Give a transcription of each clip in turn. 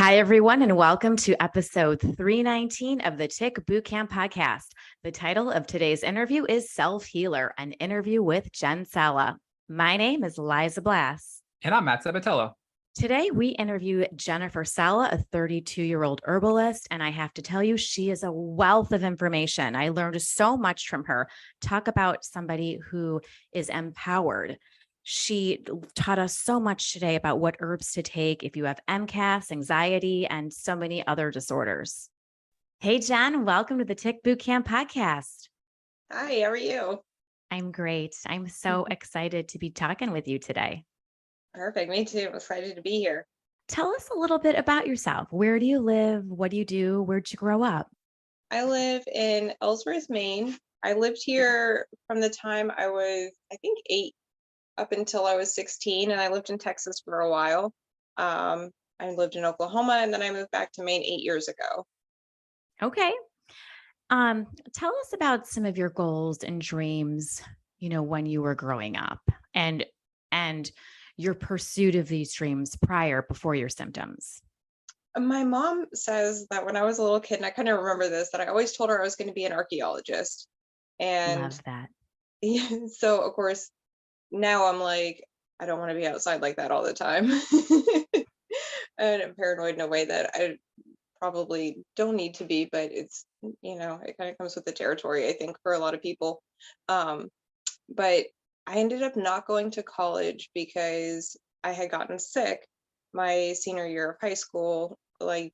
Hi, everyone, and welcome to episode 319 of the Tick Bootcamp podcast. The title of today's interview is Self-Healer, an interview with Jen Sala. My name is Liza Blass. And I'm Matt Sabatello. Today, we interview Jennifer Sala, a 32-year-old herbalist, and I have to tell you, she is a wealth of information. I learned so much from her. Talk about somebody who is empowered. She taught us so much today about what herbs to take if you have MCAS, anxiety, and so many other disorders. Hey, Jen, welcome to the Tick Bootcamp podcast. Hi, how are you? I'm great. I'm so excited to be talking with you today. Perfect. Me too. I'm excited to be here. Tell us a little bit about yourself. Where do you live? What do you do? Where'd you grow up? I live in Ellsworth, Maine. I lived here from the time I was, I think, 8 up until I was 16, and I lived in Texas for a while. I lived in Oklahoma, and then I moved back to Maine 8 years ago. Okay. Tell us about some of your goals and dreams, when you were growing up and your pursuit of these dreams before your symptoms. My mom says that when I was a little kid, and I kind of remember this, that I always told her I was going to be an archaeologist. And Love that. so, of course, now I'm like, I don't want to be outside like that all the time. And I'm paranoid in a way that I probably don't need to be, but it's, it kind of comes with the territory, I think, for a lot of people. But I ended up not going to college because I had gotten sick my senior year of high school. Way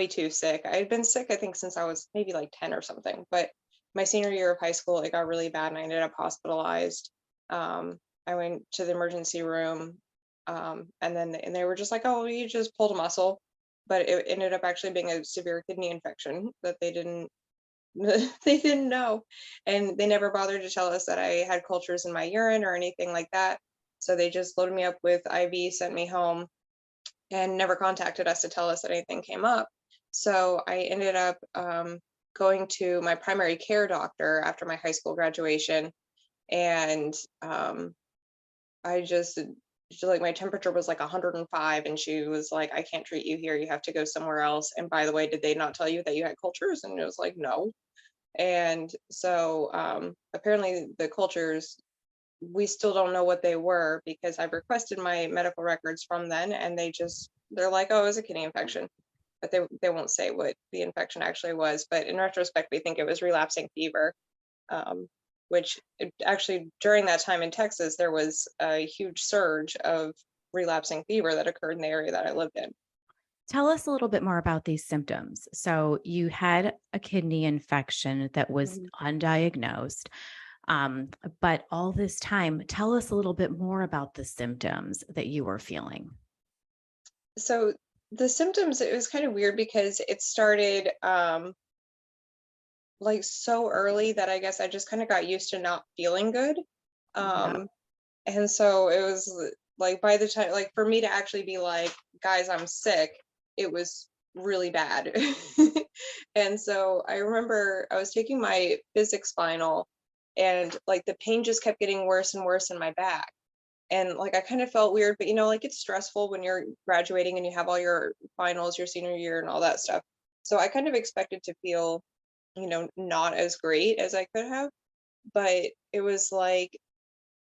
too sick. I had been sick, I think, since I was maybe like 10 or something. But my senior year of high school, it got really bad and I ended up hospitalized. I went to the emergency room, and they were just like, oh, you just pulled a muscle. But it ended up actually being a severe kidney infection that they didn't know. And they never bothered to tell us that I had cultures in my urine or anything like that. So they just loaded me up with IV, sent me home, and never contacted us to tell us that anything came up. So I ended up going to my primary care doctor after my high school graduation. And my temperature was like 105, and she was like, I can't treat you here, you have to go somewhere else. And by the way, did they not tell you that you had cultures? And it was like, no. And so apparently the cultures, we still don't know what they were, because I've requested my medical records from then, and they're like, oh, it was a kidney infection, but they won't say what the infection actually was. But in retrospect, we think it was relapsing fever, which actually during that time in Texas, there was a huge surge of relapsing fever that occurred in the area that I lived in. Tell us a little bit more about these symptoms. So you had a kidney infection that was undiagnosed. But all this time, tell us a little bit more about the symptoms that you were feeling. So the symptoms, it was kind of weird because it started like so early that I guess I just kind of got used to not feeling good. And so it was like, by the time, like, for me to actually be like, guys, I'm sick, it was really bad. And so I remember I was taking my physics final, and like the pain just kept getting worse and worse in my back. And like I kind of felt weird, but like it's stressful when you're graduating and you have all your finals your senior year and all that stuff. So I kind of expected to feel, not as great as I could have. But it was like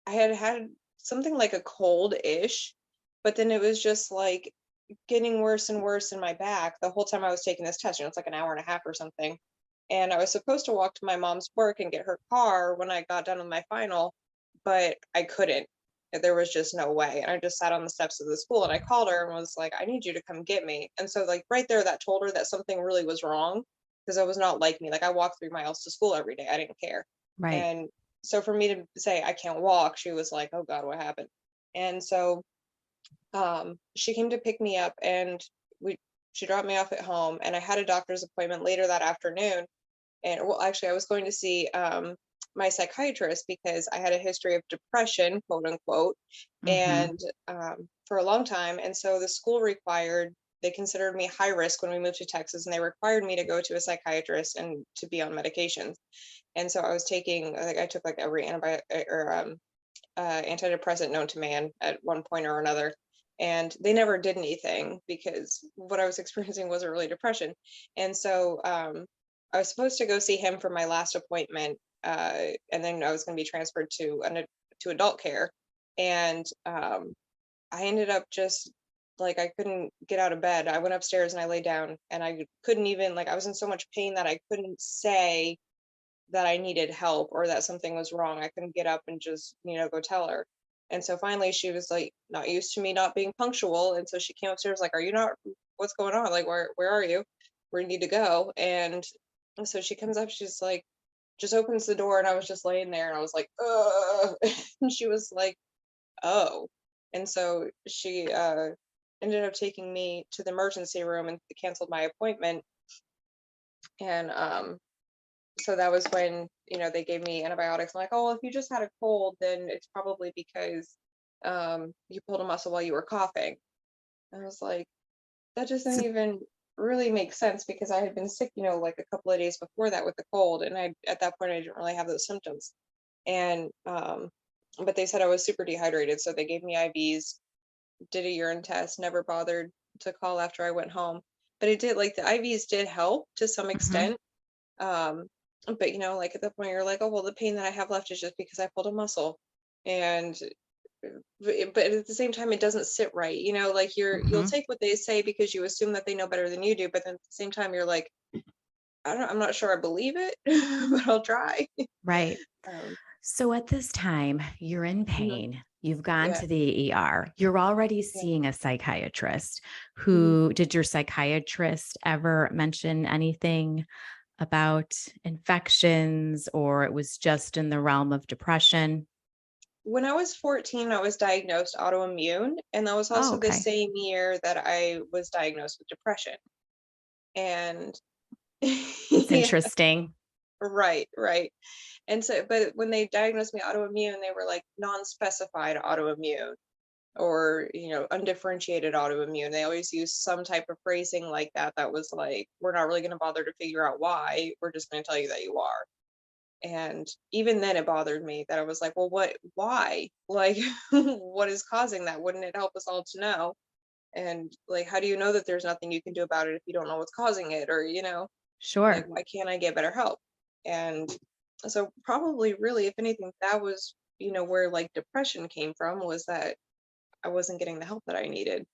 I had something like a cold-ish, but then it was just like getting worse and worse in my back the whole time I was taking this test. It's like an hour and a half or something. And I was supposed to walk to my mom's work and get her car when I got done with my final, but I couldn't. There was just no way. And I just sat on the steps of the school, and I called her and was like, I need you to come get me. And so like right there, that told her that something really was wrong, because it was not like me. Like I walked 3 miles to school every day. I didn't care. Right. And so for me to say I can't walk, she was like, oh God, what happened? And so she came to pick me up, and she dropped me off at home, and I had a doctor's appointment later that afternoon. And well, actually, I was going to see my psychiatrist because I had a history of depression, quote unquote, and for a long time. And so the school they considered me high risk when we moved to Texas, and they required me to go to a psychiatrist and to be on medications. And so I took like every antibiotic or antidepressant known to man at one point or another. and they never did anything because what I was experiencing wasn't really depression. And so I was supposed to go see him for my last appointment, and then I was going to be transferred to adult care. And I ended up just like I couldn't get out of bed. I went upstairs and I lay down, and I couldn't even, like, I was in so much pain that I couldn't say that I needed help or that something was wrong. I couldn't get up and just, go tell her. And so finally she was like not used to me not being punctual. And so she came upstairs like, "Are you not, what's going on? Like, where are you? Where you need to go?" And so she comes up, she's like, just opens the door, and I was just laying there and I was like, "Ugh." And she was like, "Oh." And so she ended up taking me to the emergency room and canceled my appointment. And so that was when, they gave me antibiotics. I'm like, "Oh, well, if you just had a cold, then it's probably because you pulled a muscle while you were coughing." And I was like, that doesn't So, even really make sense because I had been sick, like a couple of days before that with the cold, and at that point I didn't really have those symptoms. And but they said I was super dehydrated, so they gave me IVs, did a urine test, never bothered to call after I went home. But it did, like, the IVs did help to some mhm, extent. um but like at that point you're like, "Oh, well, the pain that I have left is just because I pulled a muscle." And but at the same time it doesn't sit right, like you'll mhm, take what they say because you assume that they know better than you do, but then at the same time you're like, I'm not sure I believe it, but I'll try. right. um So at this time, you're in mhm, pain. You've gone yeah, to the ER. You're already yeah. seeing a psychiatrist. Mhm. Who did your psychiatrist ever mention anything about infections, or it was just in the realm of depression? When I was 14, I was diagnosed autoimmune, and that was Oh, also the okay. same year that I was diagnosed with depression. And That's yeah, interesting. right, right. And so, but when they diagnosed me autoimmune, they were like non-specified autoimmune, or undifferentiated autoimmune. They always use some type of phrasing like that, that was like, "We're not really going to bother to figure out why, we're just going to tell you that you are." And even then it bothered me that I was like, "Well, why, like, what is causing that? Wouldn't it help us all to know? And like, how do you know that there's nothing you can do about it if you don't know what's causing it? Or, like, Sure. why can't I get better help?" And so probably really, if anything, that was, where like depression came from, was that I wasn't getting the help that I needed.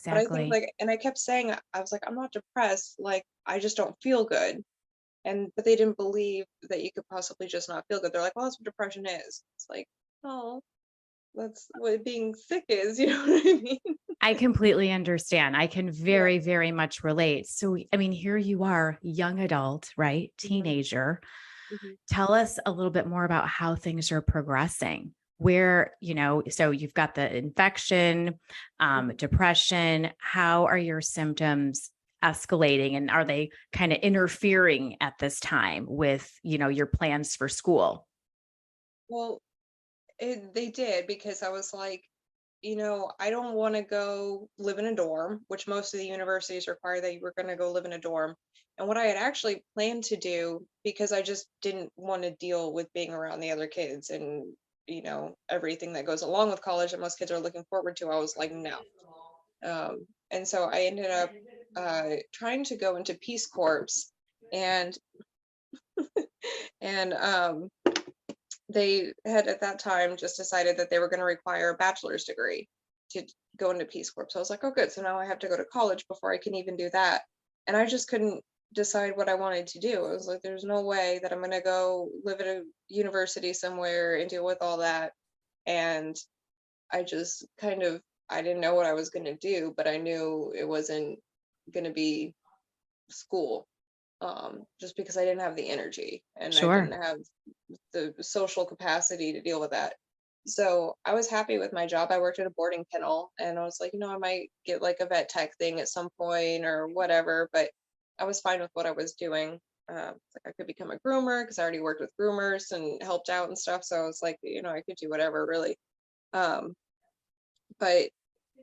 But I think, Exactly. like, and I kept saying, I was like, "I'm not depressed, like, I just don't feel good." And but they didn't believe that you could possibly just not feel good. They're like, "Well, that's what depression is." It's like, "Oh, that's what being sick is." You know what I mean? I completely understand. I can Yeah. very, very much relate. So, I mean, here you are, young adult, right? Hmm. Teenager. Hmm. Tell us a little bit more about how things are progressing. Where, so you've got the infection, Hmm. depression. How are your symptoms escalating? And are they kind of interfering at this time with, your plans for school? Well, they did, because I was like, I don't want to go live in a dorm, which most of the universities require that you were going to go live in a dorm. And what I had actually planned to do, because I just didn't want to deal with being around the other kids and, everything that goes along with college that most kids are looking forward to, I was like, no. And so I ended up trying to go into Peace Corps, and and they had at that time just decided that they were going to require a bachelor's degree to go into Peace Corps. So I was like, "Oh, good. So now I have to go to college before I can even do that." And I just couldn't decide what I wanted to do. I was like, "There's no way that I'm going to go live at a university somewhere and deal with all that." And I just kind of, I didn't know what I was going to do, but I knew it wasn't going to be school, just because I didn't have the energy and I Sure. didn't have the social capacity to deal with that. So I was happy with my job. I worked at a boarding kennel, and I was like, I might get like a vet tech thing at some point or whatever, but I was fine with what I was doing. Like, I could become a groomer because I already worked with groomers and helped out and stuff. So I was like, I could do whatever really. Um, but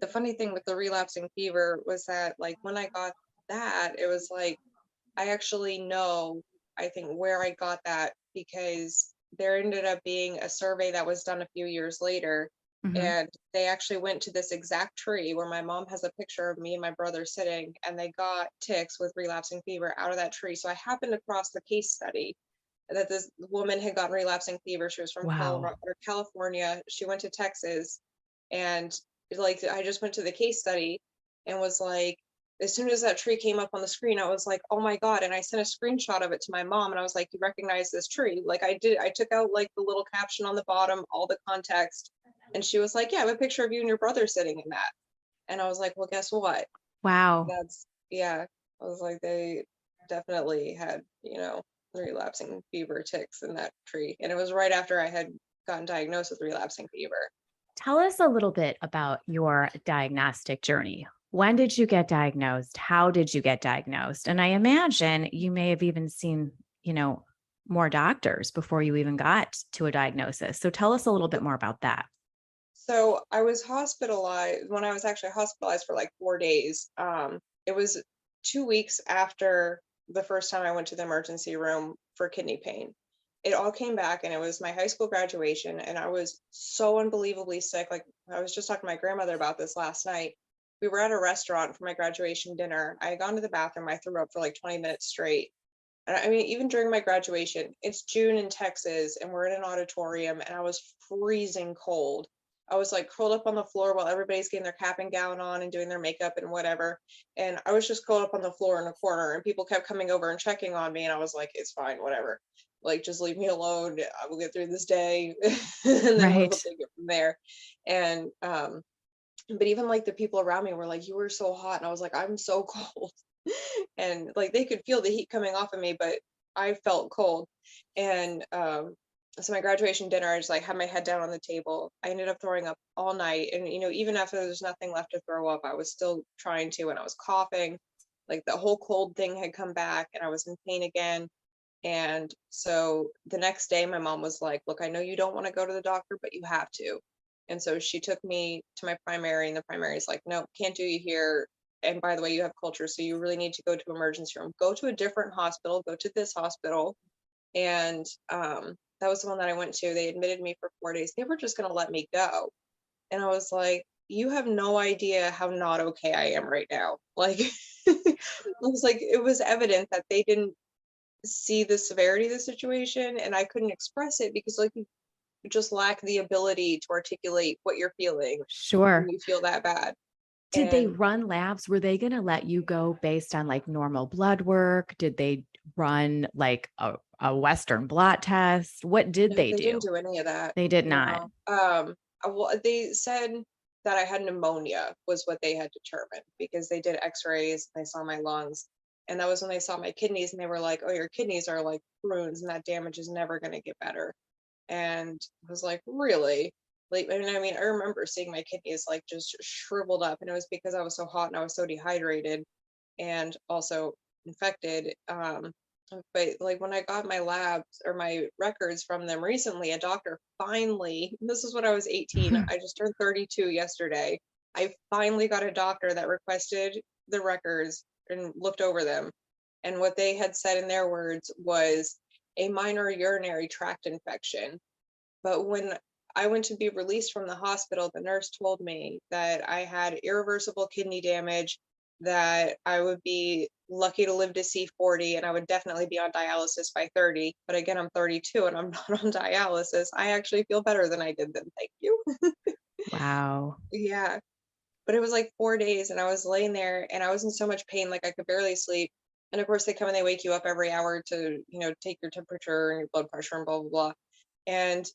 the funny thing with the relapsing fever was that, like, when I got that, it was like, I actually know, I think, where I got that, because there ended up being a survey that was done a few years later, Hmm. And they actually went to this exact tree where my mom has a picture of me and my brother sitting, and they got ticks with relapsing fever out of that tree. So I happened across the case study that this woman had gotten relapsing fever. She was from Wow. Colorado or California. She went to Texas, and like I just went to the case study and was like, as soon as that tree came up on the screen, I was like, oh my God. And I sent a screenshot of it to my mom, and I was like, you recognize this tree? Like I did, I took out like the little caption on the bottom, all the context. And she was like, yeah, I have a picture of you and your brother sitting in that. And I was like, well, guess what? Wow. That's, yeah. I was like, they definitely had, relapsing fever ticks in that tree. And it was right after I had gotten diagnosed with relapsing fever. Tell us a little bit about your diagnostic journey. When did you get diagnosed? How did you get diagnosed? And I imagine you may have even seen, you know, more doctors before you even got to a diagnosis. So tell us a little bit more about that. So I was hospitalized when I was actually hospitalized for like 4 days. It was 2 weeks after the first time I went to the emergency room for kidney pain. It all came back, and it was my high school graduation, and I was so unbelievably sick. Like I was just talking to my grandmother about this last night. We were at a restaurant for my graduation dinner. I had gone to the bathroom. I threw up for like 20 minutes straight. And I mean, even during my graduation, it's June in Texas, and we're in an auditorium, and I was freezing cold. I was like curled up on the floor while everybody's getting their cap and gown on and doing their makeup and whatever. And I was just curled up on the floor in a corner, and people kept coming over and checking on me. And I was like, it's fine, whatever. Like, just leave me alone. I will get through this day, and then we'll Right. take it from there. And, but even like the people around me were like, you were so hot. And I was like, I'm so cold. And like they could feel the heat coming off of me, but I felt cold. And so my graduation dinner, I just like had my head down on the table. I ended up throwing up all night, and even after there's nothing left to throw up, I was still trying to, and I was coughing. Like the whole cold thing had come back, and I was in pain again. And so the next day, my mom was like, look, I know you don't want to go to the doctor, but you have to. And so she took me to my primary, and the primary is like, no, can't do you here. And by the way, you have culture, so you really need to go to emergency room. Go to a different hospital, go to this hospital. And that was the one that I went to. They admitted me for 4 days. They were just going to let me go. And I was like, you have no idea how not okay I am right now. Like, I was like, it was evident that they didn't see the severity of the situation, and I couldn't express it because like you just lack the ability to articulate what you're feeling when Sure. you feel that bad. Did they And run labs? Were they going to let you go based on like normal blood work? Did they run like a Western blot test? What did no, they they didn't do? do any of that. They did not. No. Well, they said that I had pneumonia was what they had determined because they did x-rays, they saw my lungs, and that was when they saw my kidneys, and they were like, oh, your kidneys are like prunes, and that damage is never going to get better. And I was like, really? Like, I remember seeing my kidneys like just shriveled up, and it was because I was so hot and I was so dehydrated and also infected. But like when I got my labs or my records from them recently, a doctor finally, this is when I was 18, I just turned 32 yesterday. I finally got a doctor that requested the records and looked over them. And what they had said in their words was a minor urinary tract infection. But when I went to be released from the hospital, the nurse told me that I had irreversible kidney damage, that I would be lucky to live to see 40, and I would definitely be on dialysis by 30. But again, I'm 32 and I'm not on dialysis. I actually feel better than I did then. Thank you. Wow. Yeah. But it was like 4 days, and I was laying there and I was in so much pain, like I could barely sleep. And of course, they come and they wake you up every hour to, take your temperature and your blood pressure and blah, blah, blah. And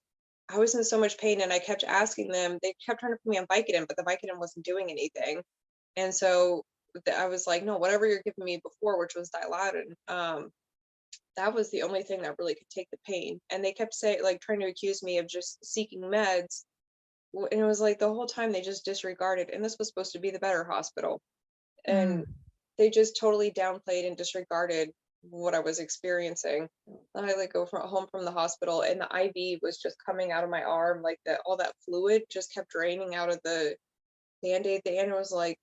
I was in so much pain, and I kept asking them, they kept trying to put me on Vicodin, but the Vicodin wasn't doing anything. And so I was like, no, whatever you're giving me before, which was Dilaudid, that was the only thing that really could take the pain. And they kept saying, like, trying to accuse me of just seeking meds. And it was like the whole time they just disregarded, and this was supposed to be the better hospital. And Mm. they just totally downplayed and disregarded what I was experiencing. And I like go from home from the hospital, and the IV was just coming out of my arm, like that all that fluid just kept draining out of the band-aid thing. And it was like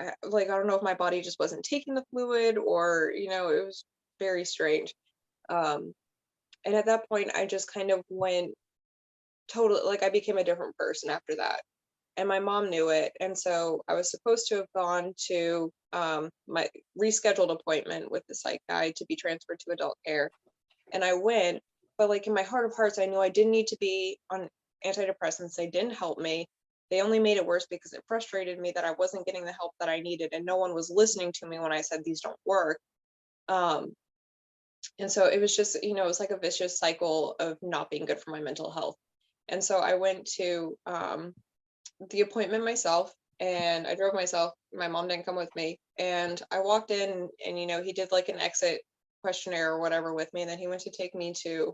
I don't know if my body just wasn't taking the fluid, or it was very strange. Um and at that point I just kind of went totally, like, I became a different person after that. And my mom knew it. And so I was supposed to have gone to my rescheduled appointment with the psych guy to be transferred to adult care. And I went, but like in my heart of hearts, I knew I didn't need to be on antidepressants. They didn't help me. They only made it worse because it frustrated me that I wasn't getting the help that I needed and no one was listening to me when I said these don't work. Um, and so it was just, it was like a vicious cycle of not being good for my mental health. And so I went to the appointment myself and I drove myself. My mom didn't come with me. And I walked in and, he did like an exit questionnaire or whatever with me. And then he went to take me to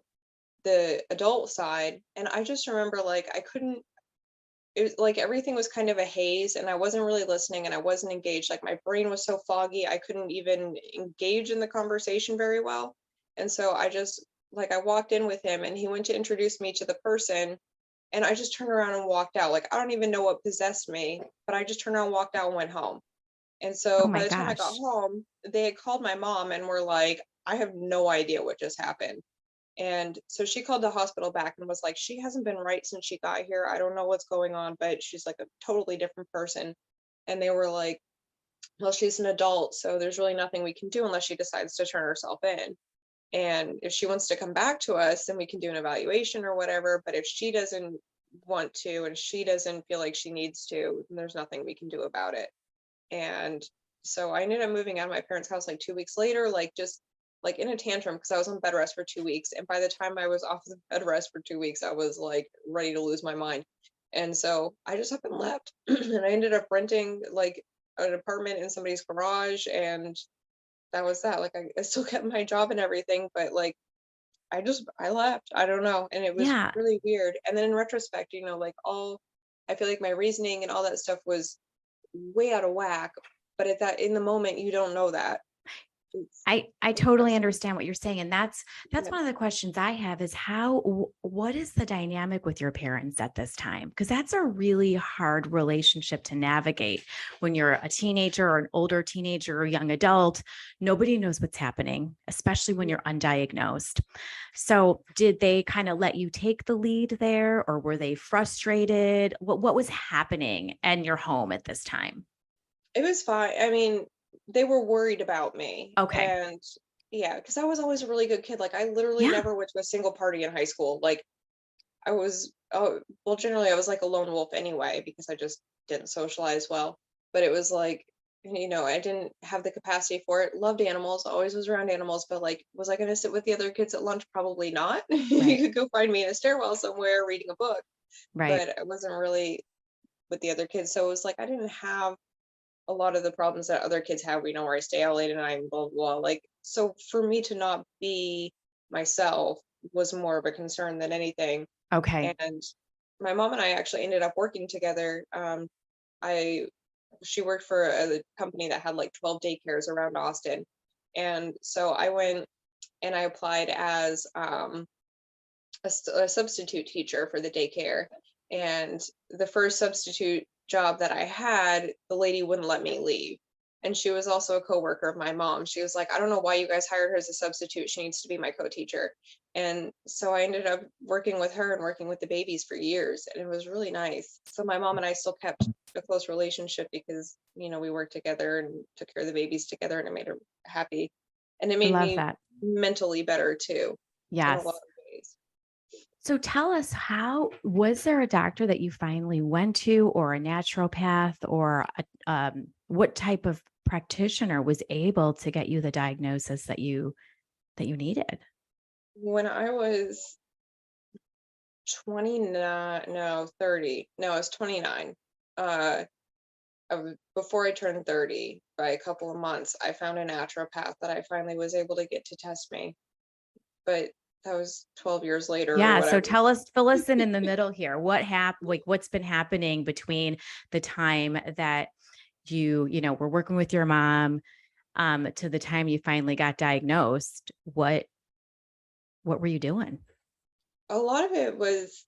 the adult side. And I just remember like I couldn't, it was like everything was kind of a haze and I wasn't really listening and I wasn't engaged. Like my brain was so foggy, I couldn't even engage in the conversation very well. And so I just like I walked in with him and he went to introduce me to the person and I just turned around and walked out. Like I don't even know what possessed me, but I just turned around, walked out, and went home. And Oh so by my the time I got gosh. home, they had called my mom and were like, I have no idea what just happened. And so she called the hospital back and was like, she hasn't been right since she got here. I don't know what's going on, but she's like a totally different person. And they were like, well, she's an adult, so there's really nothing we can do unless she decides to turn herself in. And if she wants to come back to us, then we can do an evaluation or whatever. But if she doesn't want to and she doesn't feel like she needs to, then there's nothing we can do about it. And so I ended up moving out of my parents' house like 2 weeks later, like just like in a tantrum because I was on bed rest for 2 weeks. And by the time I was off the bed rest for 2 weeks, I was like ready to lose my mind. And so I just up and left. And I ended up renting like an apartment in somebody's garage. And that was that. Like I still kept my job and everything, but like I left. I don't know. And it was Yeah. really weird. And then in retrospect, like I feel like my reasoning and all that stuff was way out of whack. But in the moment, you don't know that. It's, I it's totally frustrating. understand what you're saying. And that's Yeah. one of the questions I have is what is the dynamic with your parents at this time? Because that's a really hard relationship to navigate when you're a teenager or an older teenager or a young adult. Nobody knows what's happening, especially when you're undiagnosed. So did they kind of let you take the lead there or were they frustrated? What was happening in your home at this time? It was fine. I mean, they were worried about me. Okay. And yeah, because I was always a really good kid. Like, I literally Yeah. never went to a single party in high school. Like, I was, well, generally, I was like a lone wolf anyway, because I just didn't socialize well. But it was like, I didn't have the capacity for it. Loved animals, always was around animals. But like, was I going to sit with the other kids at lunch? Probably not. You Right. could go find me in a stairwell somewhere reading a book. Right. But I wasn't really with the other kids. So it was like, I didn't have a lot of the problems that other kids have, where I stay out late at night and blah, blah, blah. Like, so for me to not be myself was more of a concern than anything. Okay. And my mom and I actually ended up working together. I She worked for a company that had like 12 daycares around Austin. And so I went and I applied as a substitute teacher for the daycare. And the first substitute job that I had, the lady wouldn't let me leave. And she was also a coworker of my mom. She was like, I don't know why you guys hired her as a substitute. She needs to be my co-teacher. And so I ended up working with her and working with the babies for years. And it was really nice. So my mom and I still kept a close relationship because, we worked together and took care of the babies together and it made her happy. And it I made love me that. mentally better too, in a lot Yes. of ways. So tell us was there a doctor that you finally went to or a naturopath or what type of practitioner was able to get you the diagnosis that you needed? When I was 29, no, 30, no, I was 29. Uh, Before I turned 30, by a couple of months, I found a naturopath that I finally was able to get to test me. But that was 12 years later or Yeah, so whatever. fill us in the middle here. What happened, like what's been happening between the time that were working with your mom to the time you finally got diagnosed? What were you doing? A lot of it was,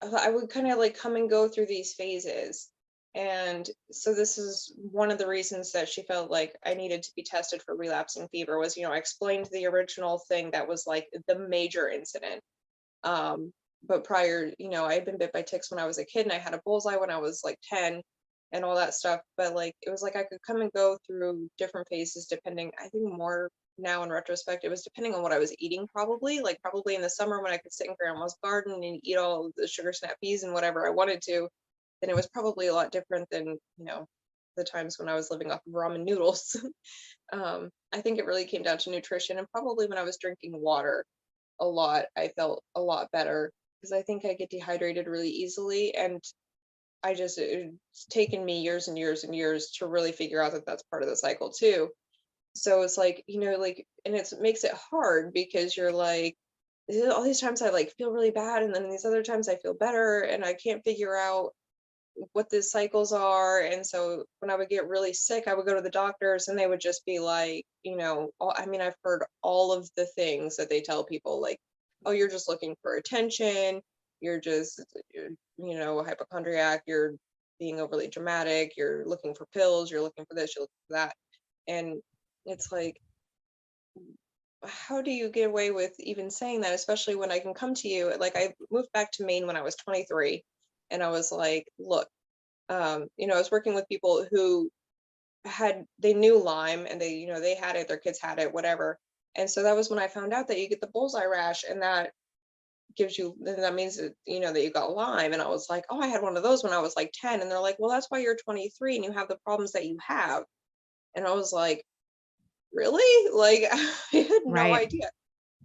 I would kind of like come and go through these phases. And so this is one of the reasons that she felt like I needed to be tested for relapsing fever was, I explained the original thing that was like the major incident. but prior, I had been bit by ticks when I was a kid, and I had a bullseye when I was like 10 and all that stuff. But like, it was like I could come and go through different phases depending, I think more now in retrospect, it was depending on what I was eating, probably. Like, probably in the summer when I could sit in grandma's garden and eat all of the sugar snap peas and whatever I wanted to, then it was probably a lot different than, the times when I was living off of ramen noodles. I think it really came down to nutrition, and probably when I was drinking water a lot, I felt a lot better, because I think I get dehydrated really easily, and it's taken me years and years and years to really figure out that that's part of the cycle too. So it's like, like, and it makes it hard because you're like, all these times I like feel really bad, and then these other times I feel better, and I can't figure out what the cycles are. And so when I would get really sick, I would go to the doctors, and they would just be like, I mean, I've heard all of the things that they tell people, like, oh, you're just looking for attention, you're just, a hypochondriac, you're being overly dramatic, you're looking for pills, you're looking for this, you're looking for that. And it's like, how do you get away with even saying that, especially when I can come to you? Like, I moved back to Maine when I was 23, and I was like, look, I was working with people who they knew Lyme, and they had it, their kids had it, whatever. And so that was when I found out that you get the bullseye rash, and then that means that, that you got Lyme. And I was like, oh, I had one of those when I was like 10. And they're like, well, that's why you're 23 and you have the problems that you have. And I was like, really? Like, I had no Right. idea.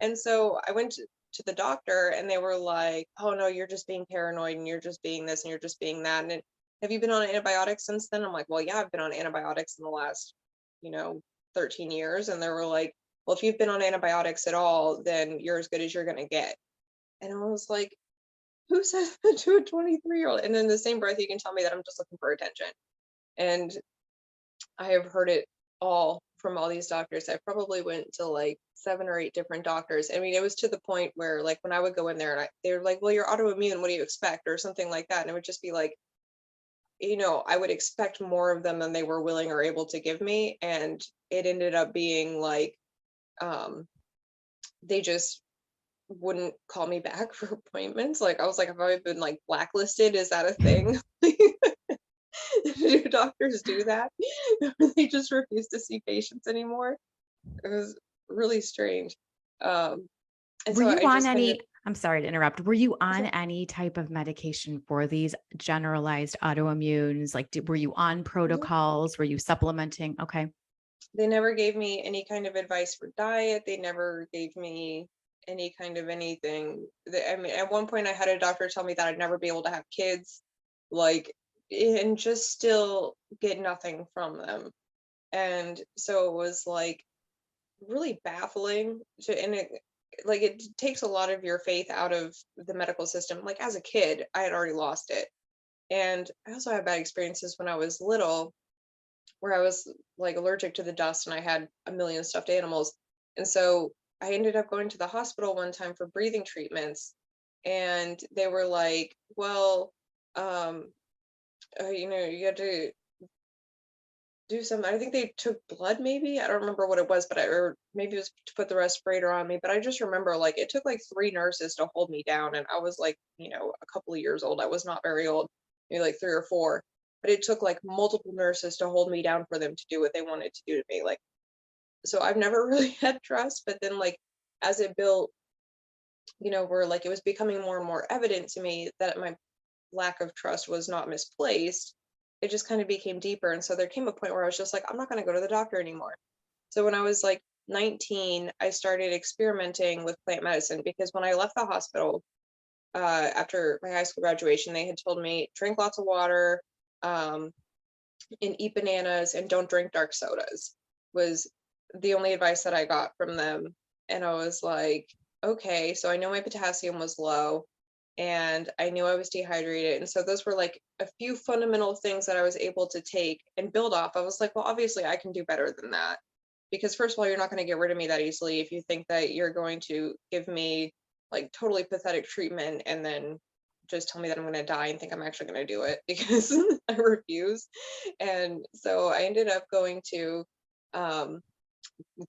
And so I went to the doctor, and they were like, oh no, you're just being paranoid, and you're just being this, and you're just being that. And have you been on antibiotics since then? I'm like, well, yeah, I've been on antibiotics in the last, you know, 13 years. And they were like, well, if you've been on antibiotics at all, then you're as good as you're going to get. And I was like, who says that to a 23-year-old? And in the same breath, you can tell me that I'm just looking for attention. And I have heard it all from all these doctors. I probably went to like 7 or 8 different doctors. I mean, it was to the point where, like, when I would go in there, and they were like, well, you're autoimmune, what do you expect? Or something like that. And it would just be like, I would expect more of them than they were willing or able to give me. And it ended up being like, um, they just wouldn't call me back for appointments. Like, I was like, have I been like blacklisted? Is that a thing? Do doctors do that? They just refuse to see patients anymore. It was really strange. Um, and Were so you I on just kind of, any, I'm sorry to interrupt. Were you on any type of medication for these generalized autoimmunes? Like, were you on protocols? Were you supplementing? Okay. they never gave me any kind of advice for diet. They never gave me any kind of anything. I mean, at one point I had a doctor tell me that I'd never be able to have kids, like, and just still get nothing from them. And so it was like really baffling and it takes a lot of your faith out of the medical system. Like, as a kid, I had already lost it. And I also had bad experiences when I was little, where I was like allergic to the dust, and I had a million stuffed animals. And so I ended up going to the hospital one time for breathing treatments, and they were like, well, um, you had to do some, I think they took blood, maybe. I don't remember what it was, but or maybe it was to put the respirator on me. But I just remember, like, it took like 3 nurses to hold me down, and I was like, a couple of years old. I was not very old, maybe like 3 or 4. But it took like multiple nurses to hold me down for them to do what they wanted to do to me. Like, so I've never really had trust. But then, like, as it built, where like it was becoming more and more evident to me that my lack of trust was not misplaced, it just kind of became deeper. And so there came a point where I was just like, I'm not going to go to the doctor anymore. So when I was like 19, I started experimenting with plant medicine, because when I left the hospital, after my high school graduation, they had told me drink lots of water, um, and eat bananas, and don't drink dark sodas, was the only advice that I got from them. And I was like, okay, so I know my potassium was low, and I knew I was dehydrated. And so those were like a few fundamental things that I was able to take and build off. I was like, well, obviously I can do better than that. Because first of all, you're not going to get rid of me that easily if you think that you're going to give me like totally pathetic treatment and then just tell me that I'm going to die and think I'm actually going to do it, because I refuse. And so I ended up going to um,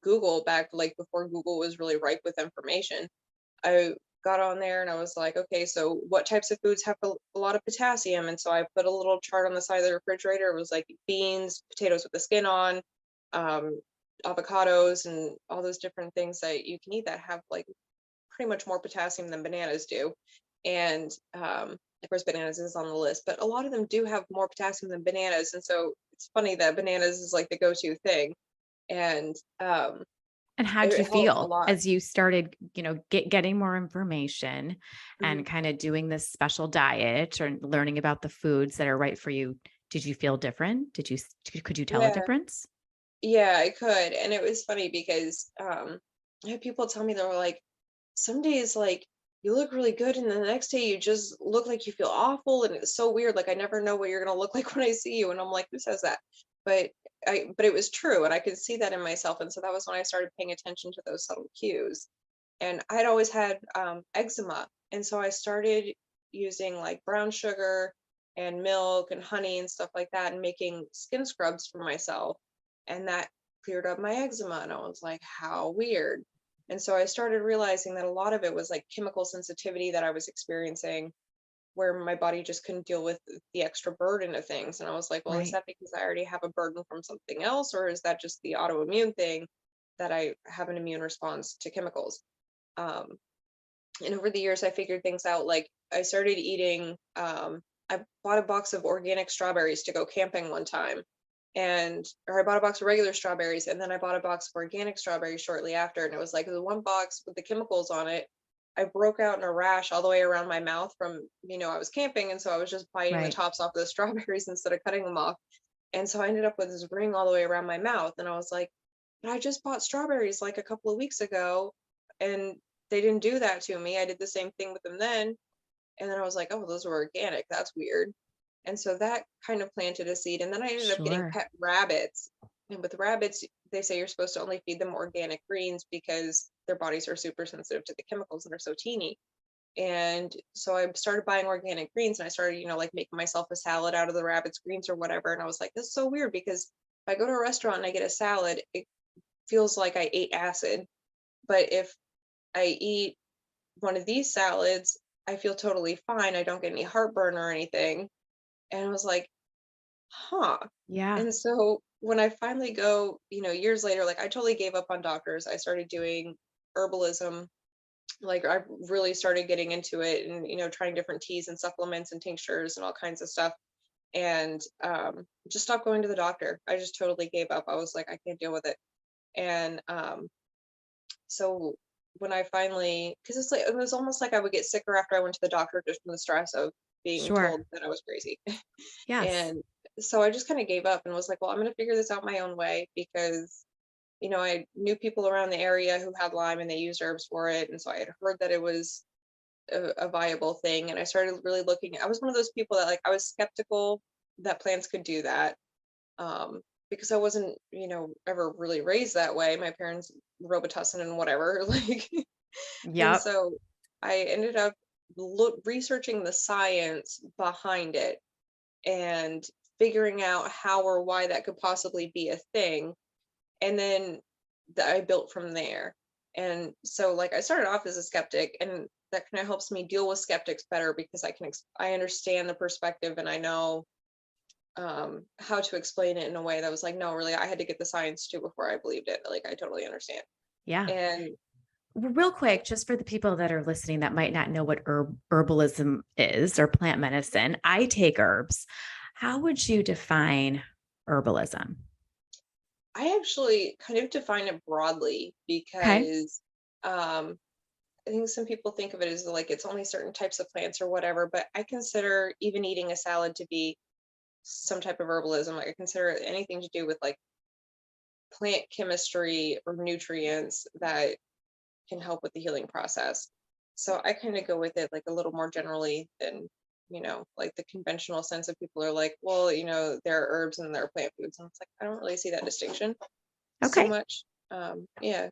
Google, back like before Google was really ripe with information. I got on there and I was like, okay, so what types of foods have a lot of potassium? And so I put a little chart on the side of the refrigerator. It was like beans, potatoes with the skin on, um, avocados, and all those different things that you can eat that have like pretty much more potassium than bananas do. And of course, bananas is on the list, but a lot of them do have more potassium than bananas. And so it's funny that bananas is like the go-to thing. And And how'd you it helps a feel lot. as you started, getting more information and Mhm. kind of doing this special diet or learning about the foods that are right for you? Did you feel different? Could you tell a Yeah, difference? yeah, I could. And it was funny because I had people tell me they were like, some days like you look really good and the next day you just look like you feel awful and it's so weird. Like I never know what you're gonna look like when I see you. And I'm like, who says that? But but it was true and I could see that in myself. And so that was when I started paying attention to those subtle cues. And I'd always had eczema. And so I started using like brown sugar and milk and honey and stuff like that and making skin scrubs for myself. And that cleared up my eczema. And I was like, how weird. And so I started realizing that a lot of it was like chemical sensitivity that I was experiencing where my body just couldn't deal with the extra burden of things. And I was like, well, is Right. that because I already have a burden from something else, or is that just the autoimmune thing that I have an immune response to chemicals? Um, and over the years, I figured things out. Like I started eating, I bought a box of organic strawberries to go camping one time. Or I bought a box of regular strawberries and then I bought a box of organic strawberries shortly after. And it was like the one box with the chemicals on it. I broke out in a rash all the way around my mouth from, I was camping. And so I was just biting the Right. tops off of the strawberries instead of cutting them off. And so I ended up with this ring all the way around my mouth. And I was like, but I just bought strawberries like a couple of weeks ago and they didn't do that to me. I did the same thing with them then. And then I was like, oh, those were organic. That's weird. And so that kind of planted a seed. And then I ended up getting Sure. pet rabbits. And with rabbits, they say you're supposed to only feed them organic greens because their bodies are super sensitive to the chemicals and are so teeny. And so I started buying organic greens and I started, like making myself a salad out of the rabbit's greens or whatever. And I was like, this is so weird because if I go to a restaurant and I get a salad, it feels like I ate acid. But if I eat one of these salads, I feel totally fine. I don't get any heartburn or anything. And I was like, huh. Yeah. And so when I finally go, years later, like I totally gave up on doctors. I started doing herbalism. Like I really started getting into it and, trying different teas and supplements and tinctures and all kinds of stuff. And just stopped going to the doctor. I just totally gave up. I was like, I can't deal with it. And so when I finally, because it's like it was almost like I would get sicker after I went to the doctor just from the stress of being Sure. told that I was crazy. Yes. And so I just kind of gave up and was like, well, I'm going to figure this out my own way because, I knew people around the area who had Lyme and they used herbs for it. And so I had heard that it was a viable thing. And I started really looking. I was one of those people that like I was skeptical that plants could do that. Because I wasn't, ever really raised that way. My parents Robitussin and whatever, like, and Yep. so I ended up researching the science behind it and figuring out how or why that could possibly be a thing, and then I built from there. And so, like, I started off as a skeptic, and that kind of helps me deal with skeptics better because I understand the perspective and I know how to explain it in a way that was like, no, really, I had to get the science too before I believed it. Like, I totally understand. Yeah. And Real quick, just for the people that are listening that might not know what herbalism is or plant medicine, I take herbs. How would you define herbalism? I actually kind of define it broadly Okay. because I think some people think of it as like it's only certain types of plants or whatever, but I consider even eating a salad to be some type of herbalism. Like I consider it anything to do with like plant chemistry or nutrients that can help with the healing process. So I kind of go with it like a little more generally than, like the conventional sense of people are like, well, there are herbs and there are plant foods. And it's like, I don't really see that distinction so Okay. much. Yeah.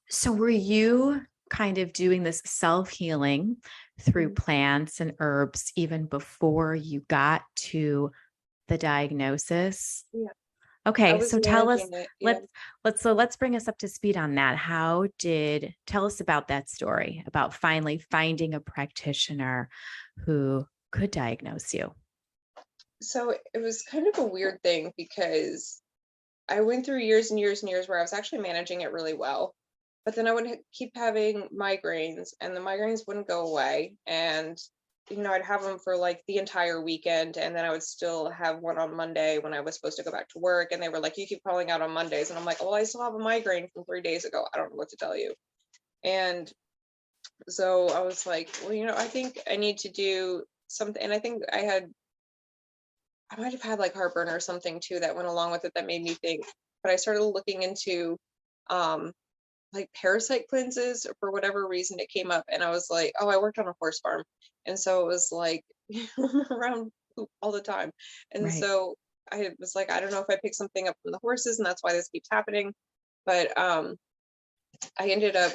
So were you kind of doing this self-healing through Mhm. plants and herbs even before you got to the diagnosis? Yeah. I Okay, was so tell us, managing it. Yeah. let's bring us up to speed on that. Tell us about that story about finally finding a practitioner who could diagnose you. So it was kind of a weird thing because I went through years and years and years where I was actually managing it really well. But then I would keep having migraines, and the migraines wouldn't go away. And, I'd have them for like the entire weekend. And then I would still have one on Monday when I was supposed to go back to work. And they were like, you keep calling out on Mondays. And I'm like, well, I still have a migraine from 3 days ago. I don't know what to tell you. And so I was like, well, I think I need to do something. And I think I might have had like heartburn or something too that went along with it that made me think. But I started looking into um like parasite cleanses for whatever reason it came up, and I was like, oh, I worked on a horse farm, and so it was like around poop all the time. And Right. so I was like, I don't know if I picked something up from the horses and that's why this keeps happening. But I ended up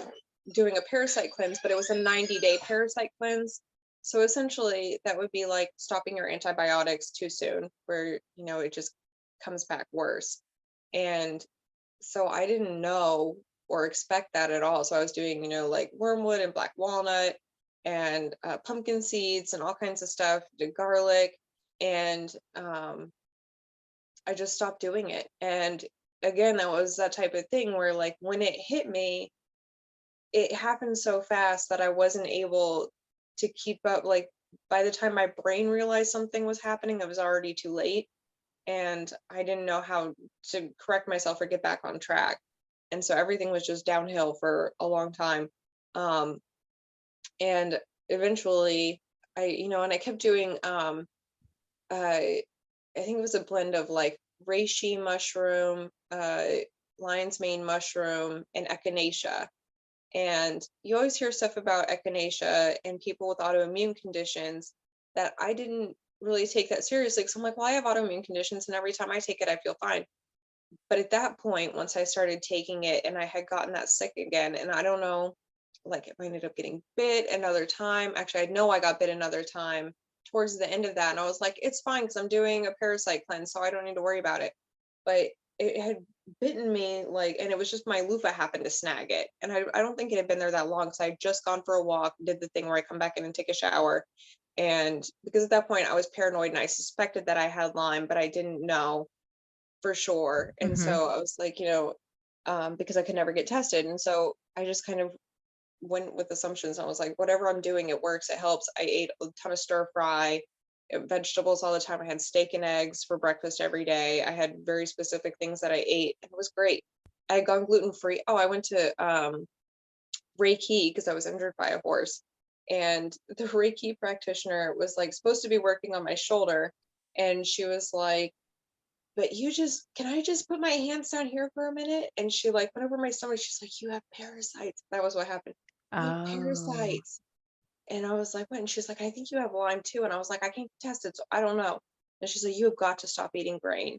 doing a parasite cleanse, but it was a 90-day parasite cleanse. So essentially, that would be like stopping your antibiotics too soon, where, it just comes back worse. And so I didn't know or expect that at all. So I was doing, like wormwood and black walnut and pumpkin seeds and all kinds of stuff, did garlic. And I just stopped doing it. And again, that was that type of thing where, like, when it hit me, it happened so fast that I wasn't able to keep up. Like, by the time my brain realized something was happening, it was already too late. And I didn't know how to correct myself or get back on track. And so everything was just downhill for a long time. Um, and eventually and I kept doing, I think it was a blend of like reishi mushroom, lion's mane mushroom, and echinacea. And you always hear stuff about echinacea and people with autoimmune conditions that I didn't really take that seriously. Because I'm like, well, I have autoimmune conditions, and every time I take it, I feel fine. But at that point, once I started taking it and I had gotten that sick again, and I don't know, like, if I ended up getting bit another time. Actually, I know I got bit another time towards the end of that. And I was like, it's fine because I'm doing a parasite cleanse, so I don't need to worry about it. But it had bitten me, like, and it was just my loofah happened to snag it. And I don't think it had been there that long because I had just gone for a walk, did the thing where I come back in and take a shower. And because at that point I was paranoid and I suspected that I had Lyme, but I didn't know for sure. And Hmm. so I was like, because I could never get tested. And so I just kind of went with assumptions. I was like, whatever I'm doing, it works, it helps. I ate a ton of stir fry, vegetables all the time. I had steak and eggs for breakfast every day. I had very specific things that I ate, and it was great. I had gone gluten free. Oh, I went to Reiki because I was injured by a horse. And the Reiki practitioner was like supposed to be working on my shoulder. And she was like, but can I just put my hands down here for a minute? And she like went over my stomach. She's like, you have parasites. That was what happened. You have Oh. parasites. And I was like, what? And she's like, I think you have Lyme too. And I was like, I can't test it, so I don't know. And she's like, you have got to stop eating grain.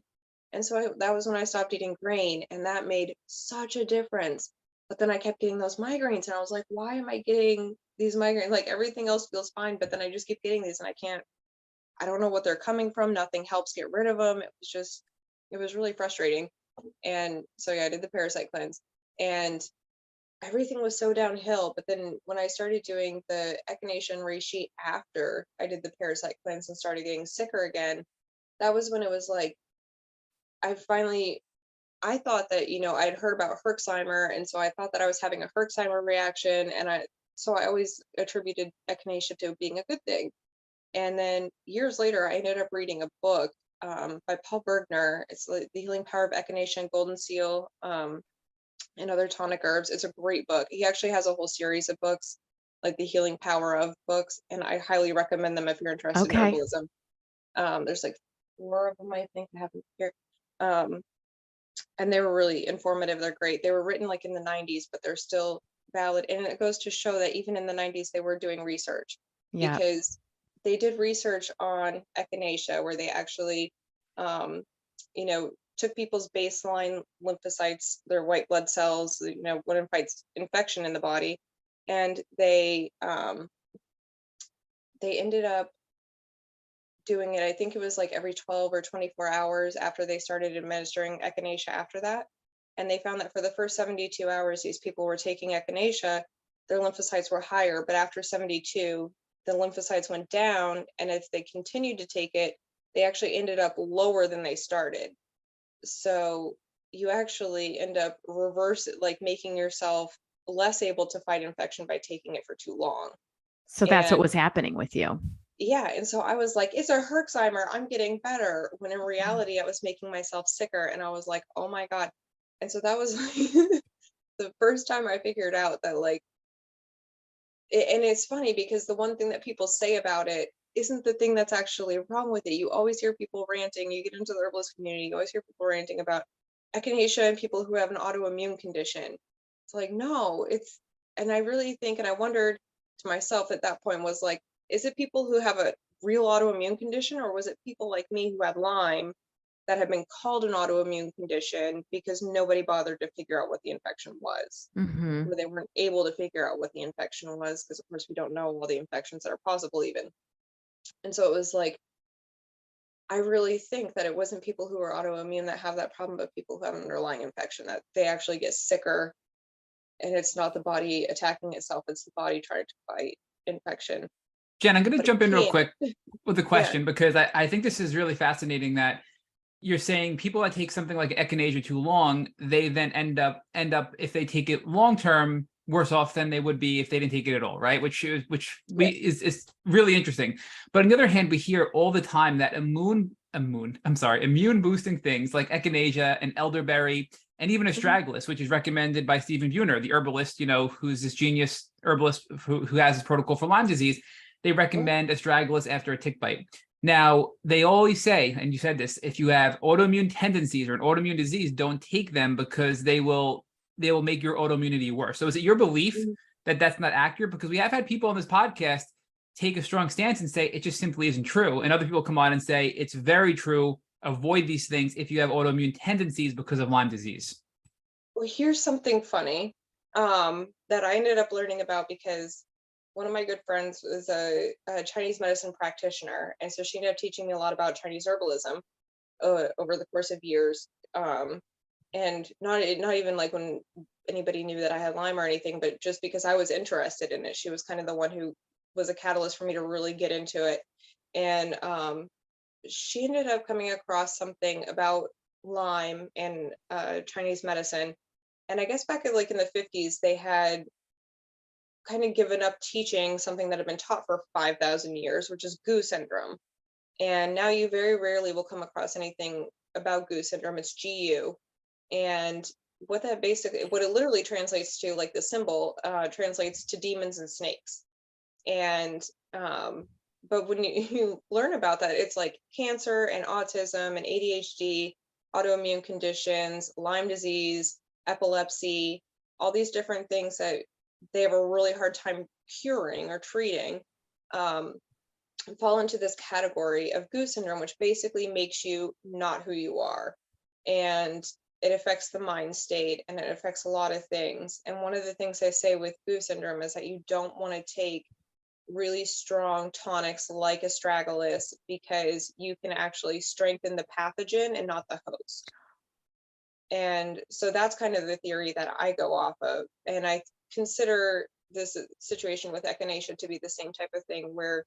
And so that was when I stopped eating grain, and that made such a difference. But then I kept getting those migraines, and I was like, why am I getting these migraines? Like, everything else feels fine, but then I just keep getting these, and I don't know what they're coming from. Nothing helps get rid of them. It was really frustrating. And so, yeah, I did the parasite cleanse, and everything was so downhill. But then when I started doing the echinacea and reishi after I did the parasite cleanse and started getting sicker again, that was when it was like, I thought that, I'd heard about Herxheimer. And so I thought that I was having a Herxheimer reaction. So I always attributed echinacea to being a good thing. And then years later, I ended up reading a book by Paul Bergner. It's like The Healing Power of Echinacea and Golden Seal, and Other Tonic Herbs. It's a great book. He actually has a whole series of books, like The Healing Power of books, and I highly recommend them if you're interested in Okay. herbalism. There's like four of them, I think, I have them here. Um, and they were really informative. They're great. They were written like in the 90s, but they're still valid. And it goes to show that even in the 90s, they were doing research, Yeah. because they did research on echinacea where they actually, um, took people's baseline lymphocytes, their white blood cells, what fights infection in the body. And they ended up doing it. I think it was like every 12 or 24 hours after they started administering echinacea after that. And they found that for the first 72 hours, these people were taking echinacea, their lymphocytes were higher, but after 72, the lymphocytes went down. And if they continued to take it, they actually ended up lower than they started. So you actually end up like making yourself less able to fight infection by taking it for too long. So that's what And was happening with you. yeah, and so I was like, it's a Herxheimer, I'm getting better. When in reality, I was making myself sicker, and I was like, oh my God. And so that was like the first time I figured out that, like, and it's funny because the one thing that people say about it isn't the thing that's actually wrong with it. You always hear people ranting, you get into the herbalist community, you always hear people ranting about echinacea and people who have an autoimmune condition. It's like, no, and I really think, and I wondered to myself at that point, was like, is it people who have a real autoimmune condition, or was it people like me who had Lyme that had been called an autoimmune condition because nobody bothered to figure out what the infection was? Mm-hmm. Or they weren't able to figure out what the infection was, because of course we don't know all the infections that are possible even. And so it was like, I really think that it wasn't people who are autoimmune that have that problem, but people who have an underlying infection, that they actually get sicker, and it's not the body attacking itself, it's the body trying to fight infection. Jen, I'm going to But it jump in real can't. quick with a Yeah. question, because I think this is really fascinating that you're saying people that take something like echinacea too long, they then end up if they take it long term worse off than they would be if they didn't take it at all, right? Which Yes. is really interesting. But on the other hand, we hear all the time that immune boosting things like echinacea and elderberry and even astragalus, which is recommended by Stephen Buhner, the herbalist, who's this genius herbalist who has his protocol for Lyme disease. They recommend astragalus after a tick bite. Now, they always say, and you said this, if you have autoimmune tendencies or an autoimmune disease, don't take them because they will make your autoimmunity worse. So is it your belief that that's not accurate? Because we have had people on this podcast take a strong stance and say it just simply isn't true. And other people come on and say it's very true. Avoid these things if you have autoimmune tendencies because of Lyme disease. Well, here's something funny that I ended up learning about, because one of my good friends was a Chinese medicine practitioner. And so she ended up teaching me a lot about Chinese herbalism over the course of years. And not even like when anybody knew that I had Lyme or anything, but just because I was interested in it. She was kind of the one who was a catalyst for me to really get into it. And she ended up coming across something about Lyme and Chinese medicine. And I guess back in the 50s, they had kind of given up teaching something that had been taught for 5,000 years, which is GU syndrome. And now you very rarely will come across anything about GU syndrome. It's GU. And what it literally translates to, like the symbol, translates to demons and snakes. And but when you learn about that, it's like cancer and autism and ADHD, autoimmune conditions, Lyme disease, epilepsy, all these different things that they have a really hard time curing or treating, fall into this category of GU syndrome, which basically makes you not who you are. And it affects the mind state, and it affects a lot of things. And one of the things I say with GU syndrome is that you don't want to take really strong tonics like astragalus, because you can actually strengthen the pathogen and not the host. And so that's kind of the theory that I go off of. And I consider this situation with echinacea to be the same type of thing, where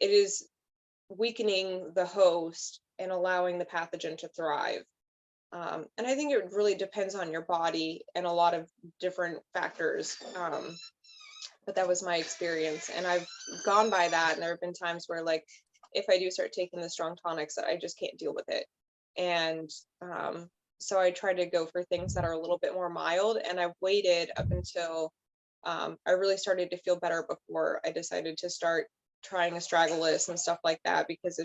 it is weakening the host and allowing the pathogen to thrive. And I think it really depends on your body and a lot of different factors. But that was my experience, and I've gone by that. And there have been times where, like, if I do start taking the strong tonics, that I just can't deal with it. And so I try to go for things that are a little bit more mild. And I've waited up until I really started to feel better before I decided to start trying astragalus and stuff like that, because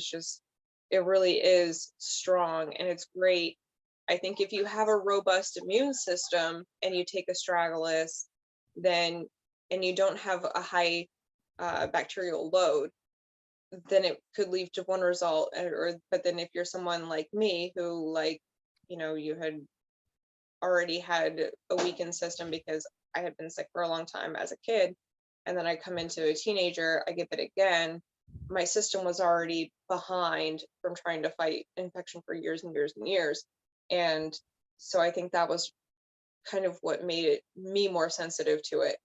it really is strong and it's great. I think if you have a robust immune system and you take astragalus, then, and you don't have a high bacterial load, then it could lead to one result. But then if you're someone like me who, like, you had already had a weakened system because I had been sick for a long time as a kid, and then I come into a teenager, I get it again, my system was already behind from trying to fight infection for years and years and years. And so I think that was kind of what made me more sensitive to it.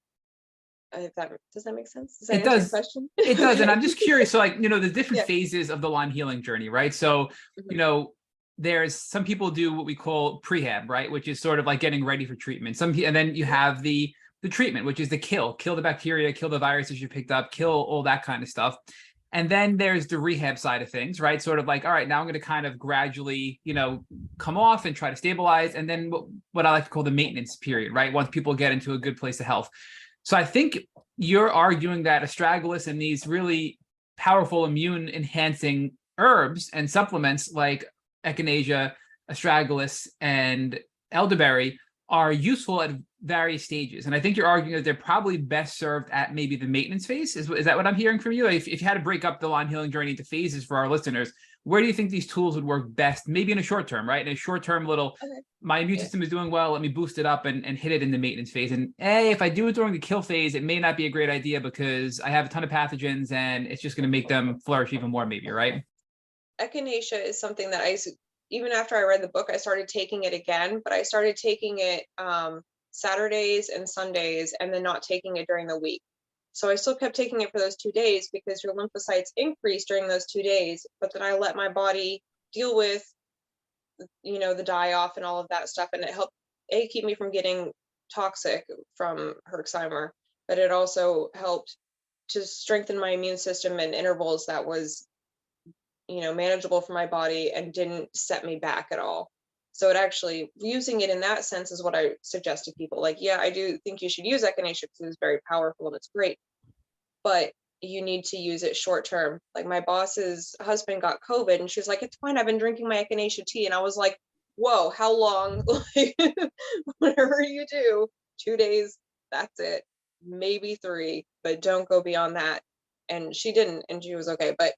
If that does that make sense? Does that It answer your does. question? It does. And Okay. I'm just curious. So, like, the different Yeah. phases of the Lyme healing journey, right? So, Mhm. there's some people do what we call prehab, right? Which is sort of like getting ready for treatment. And then you have the treatment, which is the kill the bacteria, kill the viruses you picked up, kill all that kind of stuff. And then there's the rehab side of things, right? Sort of like, all right, now I'm going to kind of gradually, come off and try to stabilize. And then what I like to call the maintenance period, right? Once people get into a good place of health. So I think you're arguing that astragalus and these really powerful immune enhancing herbs and supplements like echinacea, astragalus, and elderberry are useful at various stages. And I think you're arguing that they're probably best served at maybe the maintenance phase. Is that what I'm hearing from you? If you had to break up the Lyme healing journey into phases for our listeners, where do you think these tools would work best? Maybe in a short term, right? In a short term little, Okay. my immune Yeah. system is doing well, let me boost it up and hit it in the maintenance phase. And if I do it during the kill phase, it may not be a great idea because I have a ton of pathogens and it's just going to make them flourish even more, maybe, right? Echinacea is something that even after I read the book, I started taking it again, but I started taking it Saturdays and Sundays and then not taking it during the week. So I still kept taking it for those 2 days because your lymphocytes increase during those 2 days, but then I let my body deal with, the die off and all of that stuff. And it helped keep me from getting toxic from Herxheimer, but it also helped to strengthen my immune system in intervals that was manageable for my body and didn't set me back at all. So it actually, using it in that sense is what I suggest to people. Like, yeah, I do think you should use echinacea because it's very powerful and it's great, but you need to use it short term. Like my boss's husband got COVID and she was like, it's fine, I've been drinking my echinacea tea. And I was like, whoa, how long? Like, whatever you do, 2 days, that's it. Maybe 3, but don't go beyond that. And she didn't, and she was okay. But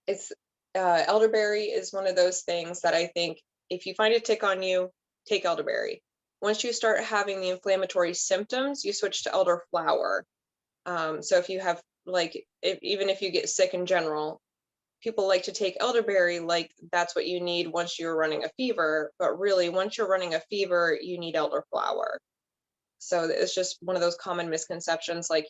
it's elderberry is one of those things that I think if you find a tick on you, take elderberry. Once you start having the inflammatory symptoms, you switch to elderflower. So if you have even if you get sick in general, people like to take elderberry like that's what you need once you're running a fever. But really, once you're running a fever, you need elderflower. So it's just one of those common misconceptions. Like,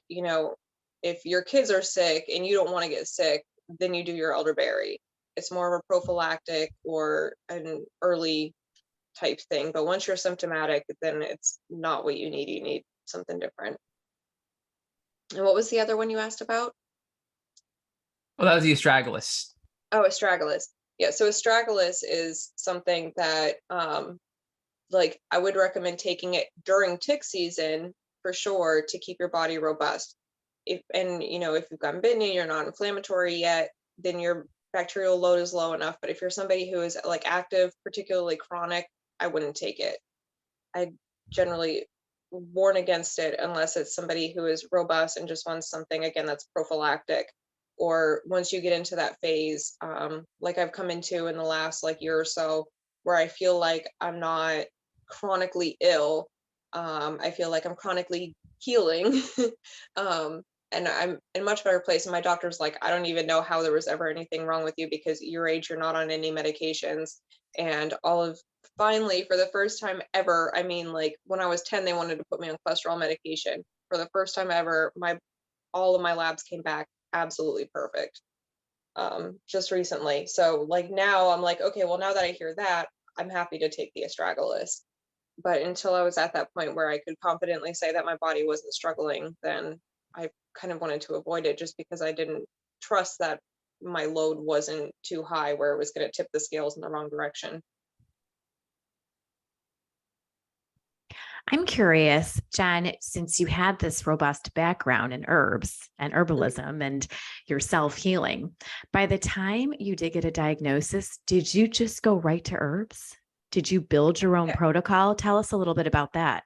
if your kids are sick and you don't want to get sick, then you do your elderberry. It's more of a prophylactic or an early type thing. But once you're symptomatic, then it's not what you need. You need something different. And what was the other one you asked about? Well, that was the astragalus. Oh, astragalus. Yeah, so astragalus is something that I would recommend taking it during tick season for sure to keep your body robust. If you've gotten bitten and you're not inflammatory yet, then your bacterial load is low enough. But if you're somebody who is like active, particularly chronic, I wouldn't take it. I generally warn against it unless it's somebody who is robust and just wants something again that's prophylactic. Or once you get into that phase, like I've come into in the last year or so, where I feel like I'm not chronically ill. I feel like I'm chronically healing. And I'm in a much better place. And my doctor's like, I don't even know how there was ever anything wrong with you because your age, you're not on any medications. And finally, for the first time ever, I mean, when I was 10, they wanted to put me on cholesterol medication. For the first time ever, all of my labs came back absolutely perfect. Just recently. So now I'm like, okay, well, now that I hear that, I'm happy to take the astragalus. But until I was at that point where I could confidently say that my body wasn't struggling, then I kind of wanted to avoid it just because I didn't trust that my load wasn't too high where it was going to tip the scales in the wrong direction. I'm curious, Jen, since you had this robust background in herbs and herbalism and your self-healing, by the time you did get a diagnosis, did you just go right to herbs? Did you build your own protocol? Tell us a little bit about that.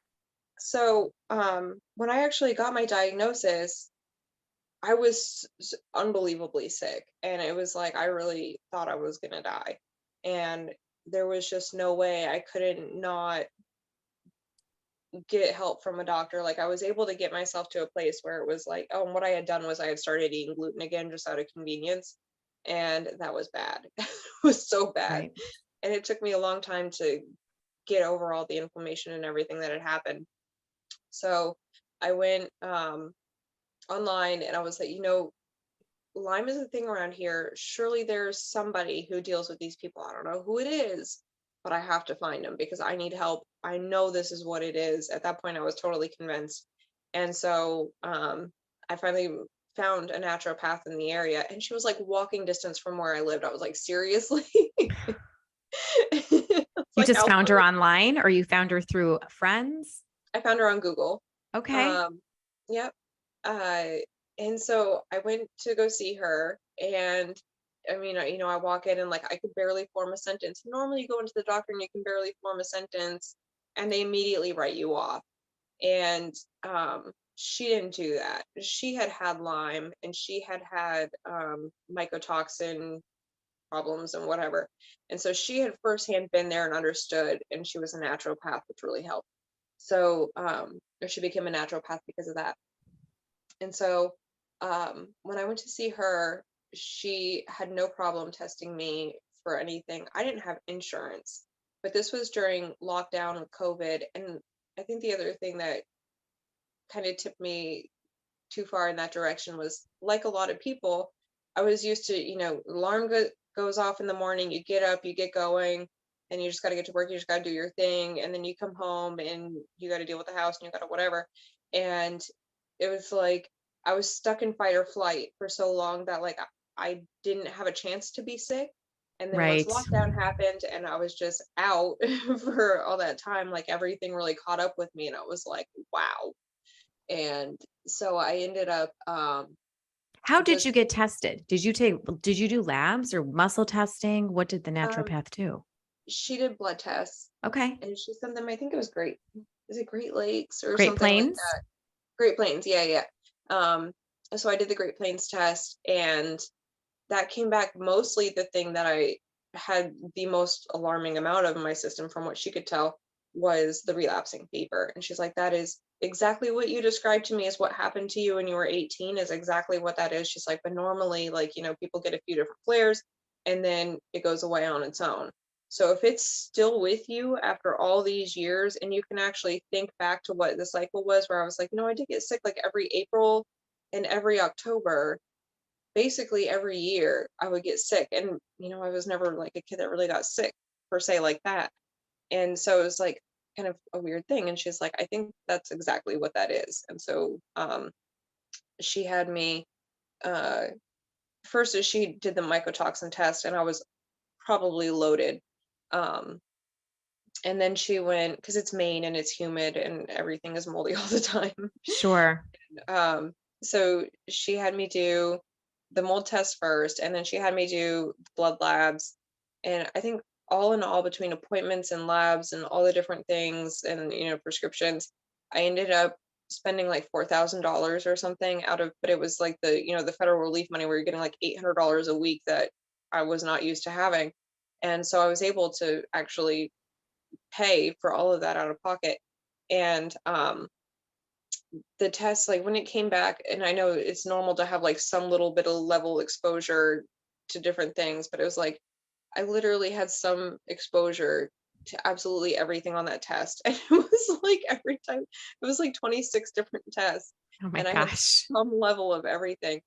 So when I actually got my diagnosis, I was unbelievably sick. And it was like, I really thought I was going to die. And there was just no way I couldn't not get help from a doctor. Like I was able to get myself to a place where it was like, oh, and what I had done was I had started eating gluten again just out of convenience. And that was bad. It was so bad. Right. And it took me a long time to get over all the inflammation and everything that had happened. So I went online and I was like, Lyme is a thing around here. Surely there's somebody who deals with these people. I don't know who it is, but I have to find them because I need help. I know this is what it is. At that point, I was totally convinced. And so I finally found a naturopath in the area, and she was like walking distance from where I lived. I was like, seriously? You Like, just how found her far? online, or you found her through friends? I found her on Google. Okay. Um, yep. Uh, and so I went to go see her, and I mean, I walk in and like I could barely form a sentence. Normally, you go into the doctor and you can barely form a sentence, and they immediately write you off. And she didn't do that. She had had Lyme, and she had had mycotoxin problems and whatever. And so she had firsthand been there and understood, and she was a naturopath, which really helped. So, or she became a naturopath because of that. And so when I went to see her, she had no problem testing me for anything. I didn't have insurance, but this was during lockdown with COVID. And I think the other thing that kind of tipped me too far in that direction was, like a lot of people, I was used to, alarm goes off in the morning, you get up, you get going, and you just got to get to work, you just got to do your thing, and then you come home and you got to deal with the house and you got to whatever. And it was like I was stuck in fight or flight for so long that like I didn't have a chance to be sick. And then once Right. lockdown happened and I was just out for all that time, like everything really caught up with me, and I was like, wow. And so I ended up How did you just get tested? Did you do labs or muscle testing? What did the um naturopath do? she did blood tests, Okay. and she sent them, I think it was great. Is it Great Lakes or Great something like Plains? that? Great Plains, yeah, yeah. Um so I did the Great Plains test, and that came back mostly the thing that I had the most alarming amount of in my system from what she could tell was the relapsing fever. And she's like, that is exactly what you described to me as what happened to you when you were 18 is exactly what that is. She's like, but normally, like, people get a few different flares and then it goes away on its own. So if it's still with you after all these years and you can actually think back to what the cycle was, where I was like, I did get sick like every April and every October, basically every year I would get sick. And, I was never like a kid that really got sick per se like that. And so it was like kind of a weird thing. And she's like, I think that's exactly what that is. And so she had me first as she did the mycotoxin test, and I was probably loaded. Um, and then she went, because it's Maine and it's humid and everything is moldy all the time. Sure. um, so she had me do the mold test first, and then she had me do blood labs. And I think all in all, between appointments and labs and all the different things and, prescriptions, I ended up spending like $4,000 or something but it was like the federal relief money where you're getting like $800 a week that I was not used to having. And so I was able to actually pay for all of that out of pocket. And the test, like when it came back, and I know it's normal to have like some little bit of level exposure to different things, but it was like I literally had some exposure to absolutely everything on that test. And it was like every time it was like 26 different tests, Oh my and I had gosh. some level of everything.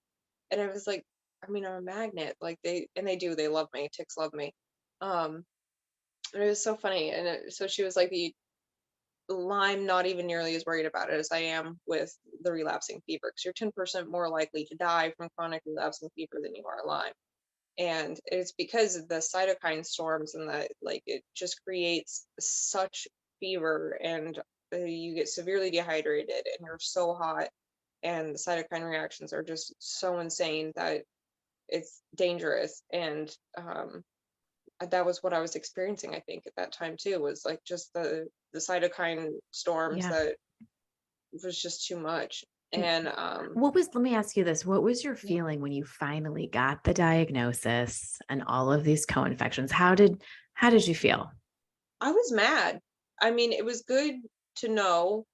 And I was like, I mean, I'm a magnet. Like they love me. Ticks love me. Um, and it was so funny. And so she was like, the Lyme, not even nearly as worried about it as I am with the relapsing fever, because you're 10% more likely to die from chronic relapsing fever than you are Lyme. And it's because of the cytokine storms, and that like it just creates such fever, and you get severely dehydrated and you're so hot, and the cytokine reactions are just so insane that it's dangerous. And that was what I was experiencing, I think, at that time too, was like just the cytokine storms Yeah. that was just too much. And Let me ask you this. What was your yeah, feeling when you finally got the diagnosis and all of these co-infections? How did you feel? I was mad. I mean, it was good. to know.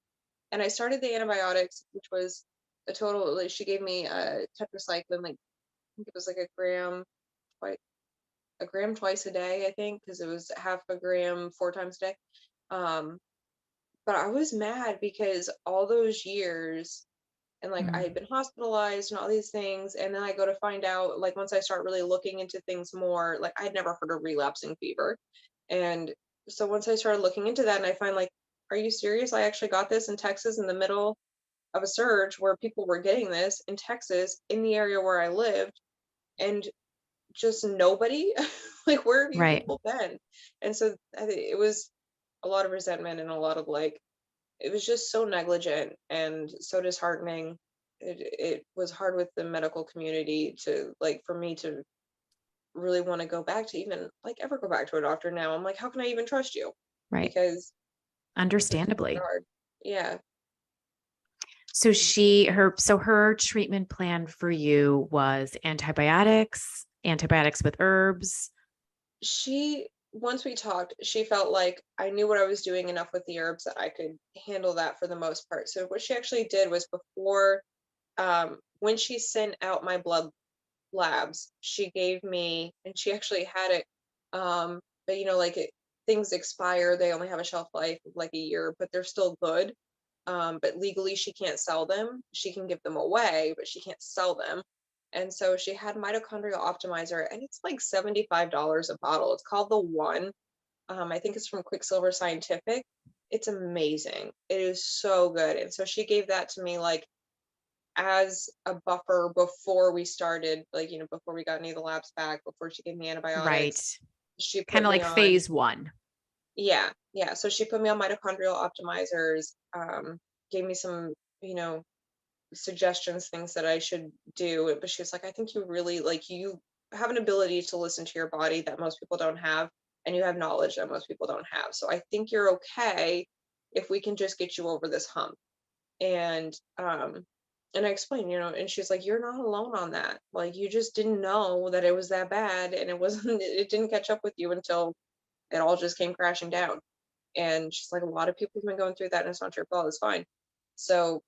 And I started the antibiotics, which was a total, like, she gave me a tetracycline, like, I think it was like a gram twice a day, I think, because it was half a gram 4 times a day. Um, but I was mad because all those years, and like I Mm. had been hospitalized and all these things, and then I go to find out, like, once I start really looking into things more, like, I'd never heard of relapsing fever. And so once I started looking into that, and I find, like, are you serious? I actually got this in Texas in the middle of a surge where people were getting this in Texas in the area where I lived, and just nobody. Like, where have you Right. people been? And so I think it was a lot of resentment and a lot of, like, it was just so negligent and so disheartening. It was hard with the medical community to, like, for me to really want to go back to, even like, ever go back to a doctor now. I'm like, how can I even trust you? Right. Because it's really Understandably. hard. Yeah. So her treatment plan for you was antibiotics with herbs. Once we talked, she felt like I knew what I was doing enough with the herbs that I could handle that for the most part. So what she actually did was, before, when she sent out my blood labs, she gave me, and she actually had it, but like, things expire, they only have a shelf life of like a year, but they're still good. But legally she can't sell them. She can give them away, but she can't sell them. And so she had mitochondrial optimizer, and it's like $75 a bottle. It's called the One. I think it's from Quicksilver Scientific. It's amazing. It is so good. And so she gave that to me, like, as a buffer before we started, like, before we got any of the labs back, before she gave me Right. antibiotics. She Kind put of me like on, phase one. yeah, yeah. So she put me on mitochondrial optimizers, gave me some, suggestions, things that I should do. But she was like, I think you really, like, you have an ability to listen to your body that most people don't have, and you have knowledge that most people don't have. So I think you're okay if we can just get you over this hump. And and I explained, and she's like, you're not alone on that. Like, you just didn't know that it was that bad, and it wasn't it didn't catch up with you until it all just came crashing down. And she's like, a lot of people have been going through that, and it's not your fault, it's fine. So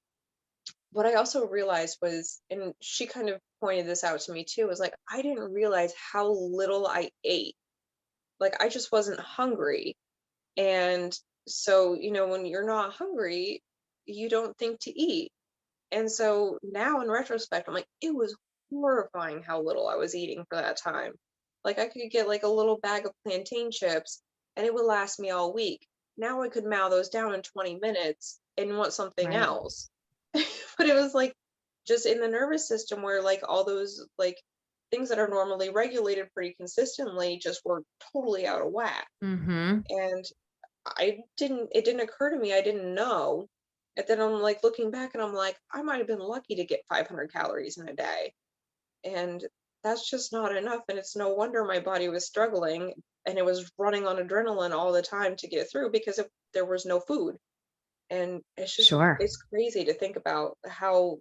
what I also realized was, and she kind of pointed this out to me too, was like, I didn't realize how little I ate. Like, I just wasn't hungry. And so, when you're not hungry, you don't think to eat. And so now in retrospect, I'm like, it was horrifying how little I was eating for that time. Like, I could get like a little bag of plantain chips and it would last me all week. Now I could mow those down in 20 minutes and want something Right. else. But it was like, just in the nervous system, where, like, all those, like, things that are normally regulated pretty consistently just were totally out of whack. Mm-hmm. And it didn't occur to me, I didn't know. And then I'm like looking back and I'm like, I might have been lucky to get 500 calories in a day. And that's just not enough. And it's no wonder my body was struggling, and it was running on adrenaline all the time to get through, because there was no food. And Sure. it's crazy to think about how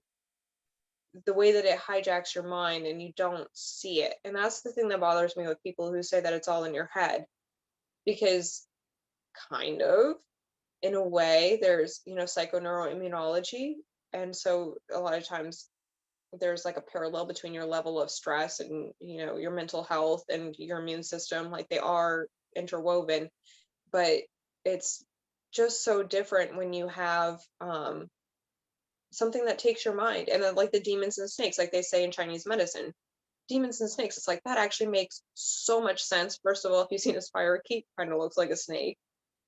the way that it hijacks your mind and you don't see it. And that's the thing that bothers me with people who say that it's all in your head, because kind of, in a way, there's, psychoneuroimmunology. And so a lot of times there's like a parallel between your level of stress and, your mental health and your immune system. Like, they are interwoven. But it's just so different when you have something that takes your mind. And then, like, the demons and snakes, like they say in Chinese medicine, demons and snakes, it's like, that actually makes so much sense. First of all, if you've seen a spirochete, kind of looks like a snake.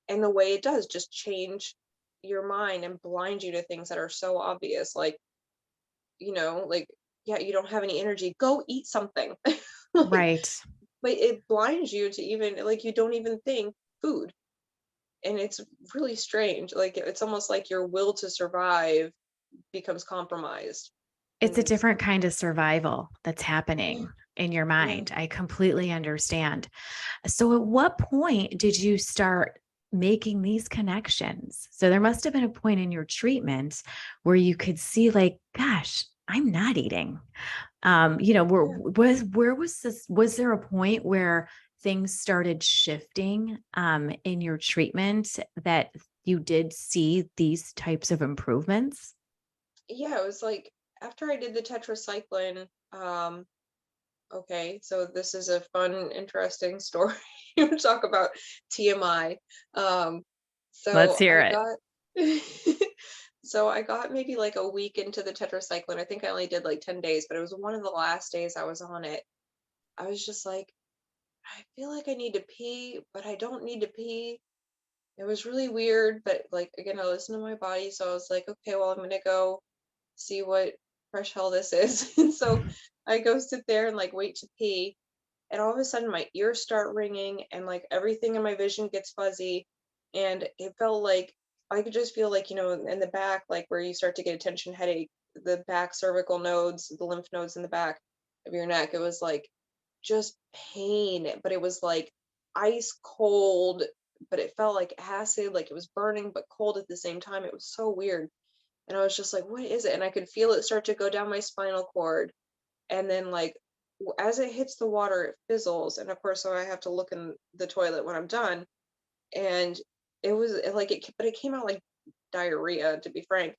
And the way it does just change your mind and blind you to things that are so obvious, like, like, yeah, you don't have any energy, go eat something. Like, Right. but it blinds you to, even, like, you don't even think food. And it's really strange. Like, it's almost like your will to survive becomes compromised. It's And a it's, different kind of survival that's yeah, happening in your yeah. mind. I completely understand. So, at what point did you start making these connections? So, there must have been a point in your treatment where you could see, like, gosh, I'm not eating. Yeah. Where was this? Was there a point where things started shifting in your treatment that you did see these types of improvements? Yeah, it was like after I did the tetracycline, okay, so this is a fun, interesting story. You talk about TMI. Um, Let's so hear I it. got so I got maybe like a week into the tetracycline. I think I only did like 10 days, but it was one of the last days I was on it. I was just like, I feel like I need to pee, but I don't need to pee. It was really weird, but like again, I listened to my body, so I was like, okay, well, I'm gonna go see what fresh hell this is. And so I go sit there and like wait to pee, and all of a sudden my ears start ringing and like everything in my vision gets fuzzy, and it felt like I could just feel like, in the back, like where you start to get a tension headache, the back cervical nodes, the lymph nodes in the back of your neck. It was like just pain, but it was like ice cold, but it felt like acid, like it was burning but cold at the same time. It was so weird. And I was just like, what is it? And I could feel it start to go down my spinal cord. And then like as it hits the water, it fizzles. And of course, so I have to look in the toilet when I'm done. And but it came out like diarrhea, to be frank.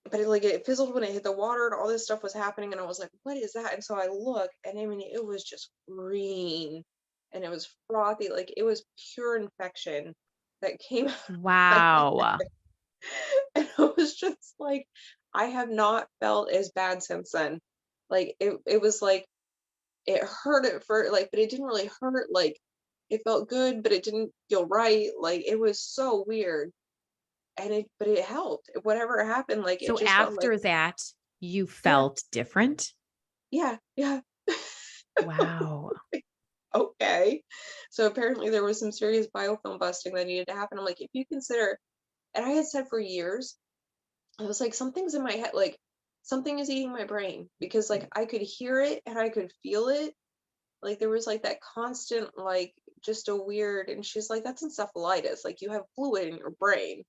But it fizzled when it hit the water, and all this stuff was happening. And I was like, what is that? And so I look, and I mean, it was just green, and it was frothy. Like it was pure infection that came out of my Wow. head. And I was just like, I have not felt as bad since then. Like it was like it hurt at first, like, but it didn't really hurt. Like it felt good, but it didn't feel right. Like it was so weird. And but it helped. Whatever happened, like it So just felt like, after that, you yeah, felt different? yeah, yeah. Wow. Okay. So apparently there was some serious biofilm busting that needed to happen. I'm like, if you consider, and I had said for years, I was like, something's in my head, like something is eating my brain, because like I could hear it and I could feel it. Like there was like that constant, like just a weird, and she's like, that's encephalitis. Like you have fluid in your brain.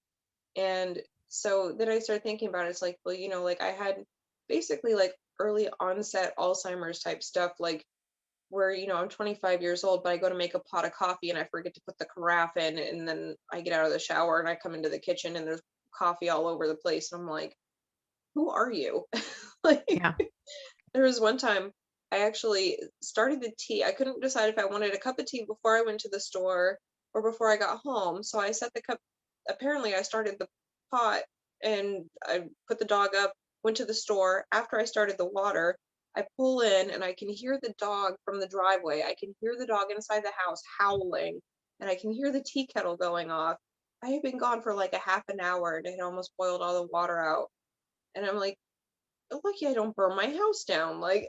And so then I started thinking about it. It's like, well, like I had basically like early onset Alzheimer's type stuff, like where, I'm 25 years old, but I go to make a pot of coffee and I forget to put the carafe in. And then I get out of the shower and I come into the kitchen and there's coffee all over the place. And I'm like, who are you? Like, Yeah. there was one time I actually started the tea. I couldn't decide if I wanted a cup of tea before I went to the store or before I got home. So I set the cup, apparently, I started the pot and I put the dog up, went to the store. After I started the water, I pull in and I can hear the dog from the driveway. I can hear the dog inside the house howling, and I can hear the tea kettle going off. I had been gone for like a half an hour and it had almost boiled all the water out. And I'm like, lucky I don't burn my house down. Like,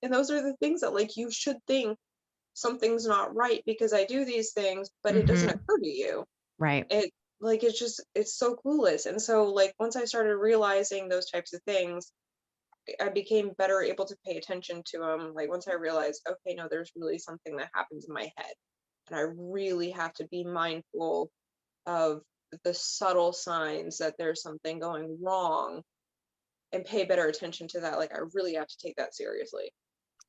and those are the things that like you should think something's not right because I do these things, but it doesn't Hmm. occur to you. Right. It like it's so clueless. And so like once I started realizing those types of things, I became better able to pay attention to them. Like once I realized, okay, no, there's really something that happens in my head, and I really have to be mindful of the subtle signs that there's something going wrong and pay better attention to that. Like I really have to take that seriously.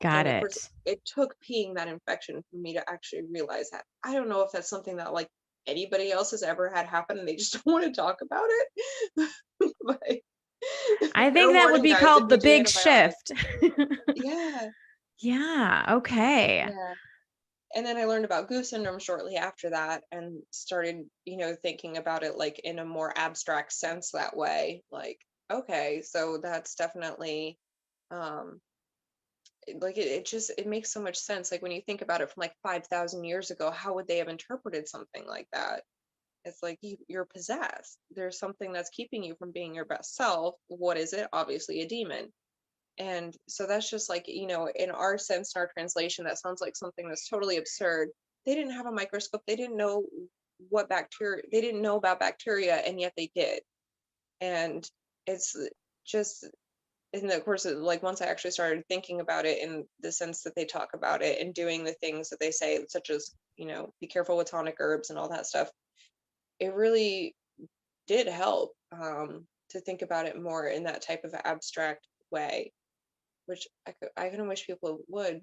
Got And of course, it. it took peeing that infection for me to actually realize that. I don't know if that's something that like anybody else has ever had happen and they just don't want to talk about it. But I think fair that would warning, be guys, if called you the do big antibiotics. shift. Yeah, Yeah. Okay. yeah. And then I learned about goose syndrome shortly after that and started, thinking about it like in a more abstract sense that way. Like, okay, so that's definitely um like it makes so much sense. Like when you think about it from like 5,000 years ago, how would they have interpreted something like that? It's like you're possessed. There's something that's keeping you from being your best self. What is it? Obviously a demon. And so that's just like, in our sense, in our translation, that sounds like something that's totally absurd. They didn't have a microscope. They didn't know they didn't know about bacteria, and yet they did. And it's just, and of course, like once I actually started thinking about it in the sense that they talk about it and doing the things that they say, such as, be careful with tonic herbs and all that stuff, it really did help to think about it more in that type of abstract way, which I kind of wish people would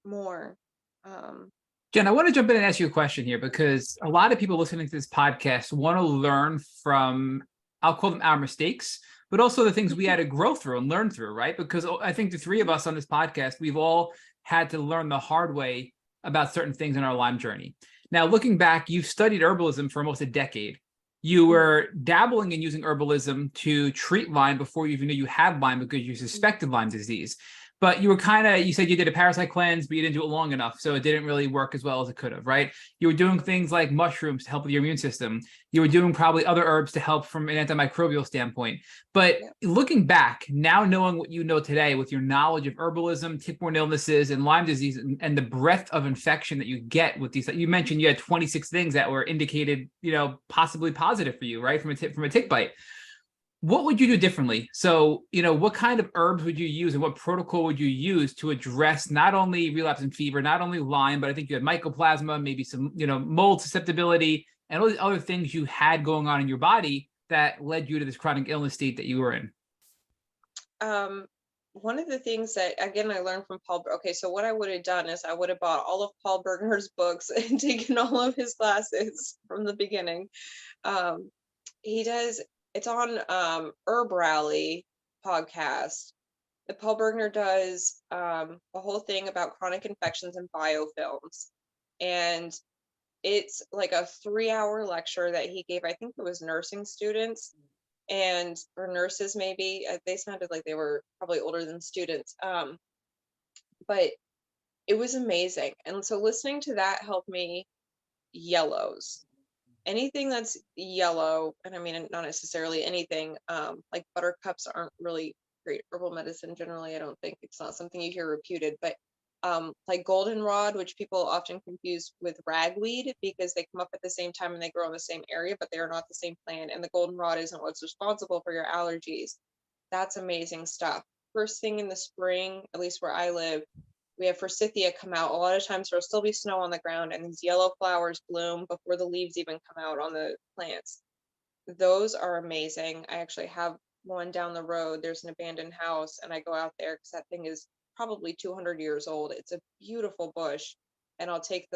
more. Um, Jen, I want to jump in and ask you a question here because a lot of people listening to this podcast want to learn from, I'll call them our mistakes, but also the things we had to grow through and learn through, right? Because I think the three of us on this podcast, we've all had to learn the hard way about certain things in our Lyme journey. Now, looking back, you've studied herbalism for almost a decade. You were dabbling in using herbalism to treat Lyme before you even knew you had Lyme because you suspected Lyme disease. But you were you said you did a parasite cleanse, but you didn't do it long enough. So it didn't really work as well as it could have, right? You were doing things like mushrooms to help with your immune system. You were doing probably other herbs to help from an antimicrobial standpoint. But looking back, now knowing what you know today with your knowledge of herbalism, tick-borne illnesses, and Lyme disease, and the breadth of infection that you get with these, you mentioned you had 26 things that were indicated, possibly positive for you, right? From a tick bite. What would you do differently? So, what kind of herbs would you use and what protocol would you use to address not only relapsing fever, not only Lyme, but I think you had mycoplasma, maybe some, mold susceptibility, and all these other things you had going on in your body that led you to this chronic illness state that you were in? One of the things that, again, I learned from Paul. Okay, so what I would have done is I would have bought all of Paul Bergner's books and taken all of his classes from the beginning. He does. It's on Herb Rally podcast. The Paul Bergner does a whole thing about chronic infections and biofilms, and it's like a 3-hour lecture that he gave. I think it was nursing students or nurses maybe. They sounded like they were probably older than students, but it was amazing. And so listening to that helped me. Yellows. Anything that's yellow, and I mean not necessarily anything, like buttercups aren't really great herbal medicine generally. I don't think it's not something you hear reputed, but like goldenrod, which people often confuse with ragweed because they come up at the same time and they grow in the same area, but they are not the same plant, and the goldenrod isn't what's responsible for your allergies. That's amazing stuff. First thing in the spring, at least where I live, we have forsythia come out. A lot of times there'll still be snow on the ground and these yellow flowers bloom before the leaves even come out on the plants. Those are amazing. I actually have one down the road. There's an abandoned house and I go out there because that thing is probably 200 years old. It's a beautiful bush. And I'll take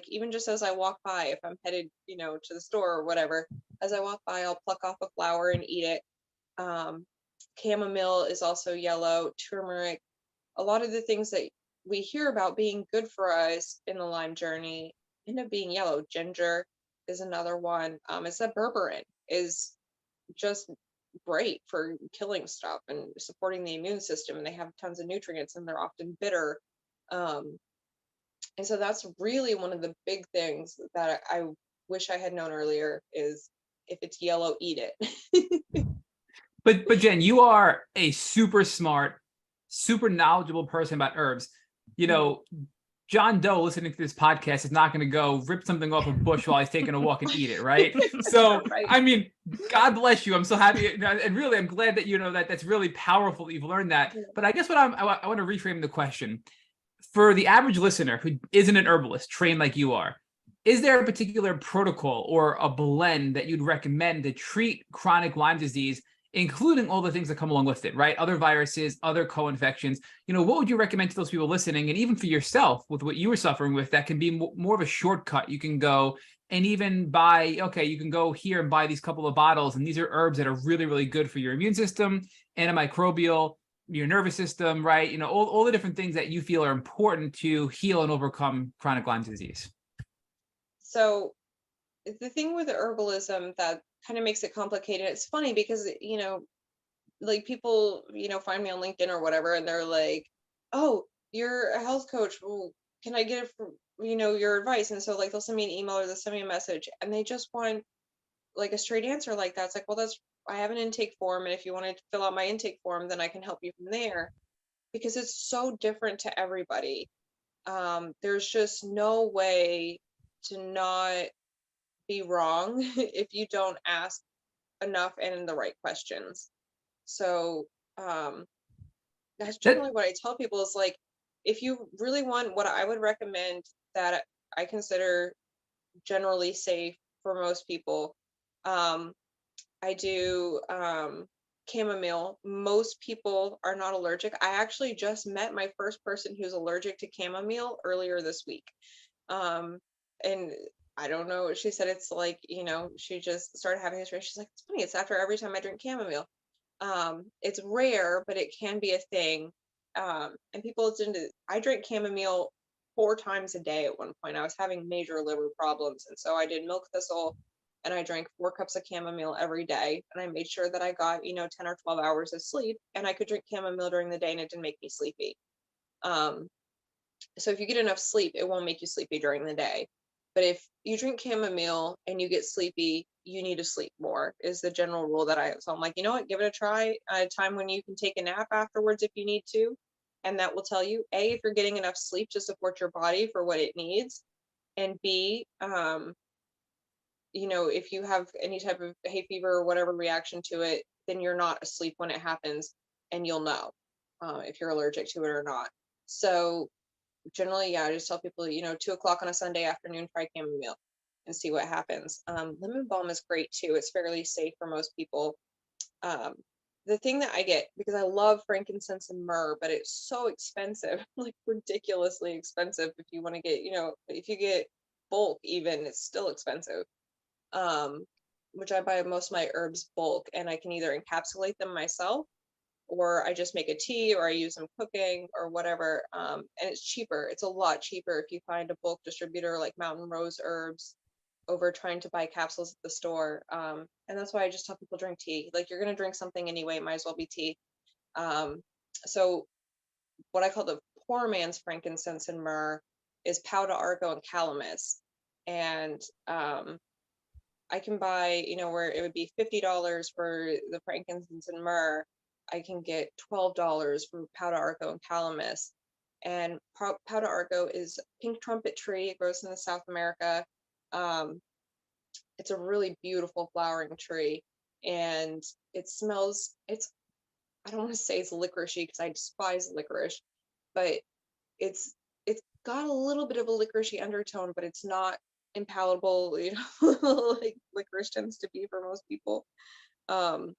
even just as I walk by, if I'm headed, to the store or whatever, as I walk by, I'll pluck off a flower and eat it. Chamomile is also yellow, turmeric, a lot of the things that we hear about being good for us in the Lyme journey end up being yellow. Ginger is another one. It's that berberine is just great for killing stuff and supporting the immune system, and they have tons of nutrients and they're often bitter. And so that's really one of the big things that I wish I had known earlier is if it's yellow, eat it. But Jen, you are a super smart, super knowledgeable person about herbs. John Doe listening to this podcast is not going to go rip something off a bush while he's taking a walk and eat it, right? So, right. I mean, God bless you. I'm so happy. And really, I'm glad that that's really powerful that you've learned that. But I guess I want to reframe the question. For the average listener who isn't an herbalist trained like you are, is there a particular protocol or a blend that you'd recommend to treat chronic Lyme disease, including all the things that come along with it, right? Other viruses, other co-infections. What would you recommend to those people listening? And even for yourself with what you were suffering with, that can be more of a shortcut. You can go and even you can go here and buy these couple of bottles. And these are herbs that are really, really good for your immune system, antimicrobial, your nervous system, right? All the different things that you feel are important to heal and overcome chronic Lyme disease. So the thing with the herbalism that kind of makes it complicated, it's funny because, like people, find me on LinkedIn or whatever, and they're like, oh, you're a health coach. Well, can I get it from, your advice? And so they'll send me an email or they'll send me a message and they just want a straight answer like that. It's like, well, I have an intake form. And if you want to fill out my intake form, then I can help you from there, because it's so different to everybody. There's just no way to not be wrong if you don't ask enough and the right questions. So that's generally what I tell people is if you really want, what I would recommend that I consider generally safe for most people, I do chamomile. Most people are not allergic. I actually just met my first person who's allergic to chamomile earlier this week. And I don't know. She said it's like, she just started having this. She's like, it's funny. It's after every time I drink chamomile. It's rare, but it can be a thing. And people tend to, I drank chamomile 4 times a day at one point. I was having major liver problems. And so I did milk thistle and I drank 4 cups of chamomile every day. And I made sure that I got, 10 or 12 hours of sleep, and I could drink chamomile during the day and it didn't make me sleepy. Um, so if you get enough sleep, it won't make you sleepy during the day. But if you drink chamomile and you get sleepy, you need to sleep more, is the general rule that I have. So I'm like, you know what, give it a try. A time when you can take a nap afterwards if you need to. And that will tell you, A, if you're getting enough sleep to support your body for what it needs. And B, if you have any type of hay fever or whatever reaction to it, then you're not asleep when it happens, and you'll know if you're allergic to it or not. So generally, yeah, I just tell people, 2 o'clock on a Sunday afternoon, try chamomile and see what happens. Lemon balm is great too. It's fairly safe for most people. The thing that I get, because I love frankincense and myrrh, but it's so expensive, like ridiculously expensive. If you want to get, if you get bulk, even, it's still expensive. Which I buy most of my herbs bulk, and I can either encapsulate them myself, or I just make a tea, or I use them cooking or whatever. And it's cheaper. It's a lot cheaper if you find a bulk distributor like Mountain Rose Herbs over trying to buy capsules at the store. And that's why I just tell people drink tea. Like, you're going to drink something anyway, might as well be tea. So what I call the poor man's frankincense and myrrh is Pau d'Arco and calamus. And I can buy, where it would be $50 for the frankincense and myrrh, I can get $12 for Pau d'Arco and calamus. And Pau d'Arco is pink trumpet tree. It grows in the South America. It's a really beautiful flowering tree, and it smells, I don't want to say it's licoricey because I despise licorice, but it's got a little bit of a licoricey undertone, but it's not impalatable, like licorice tends to be for most people. And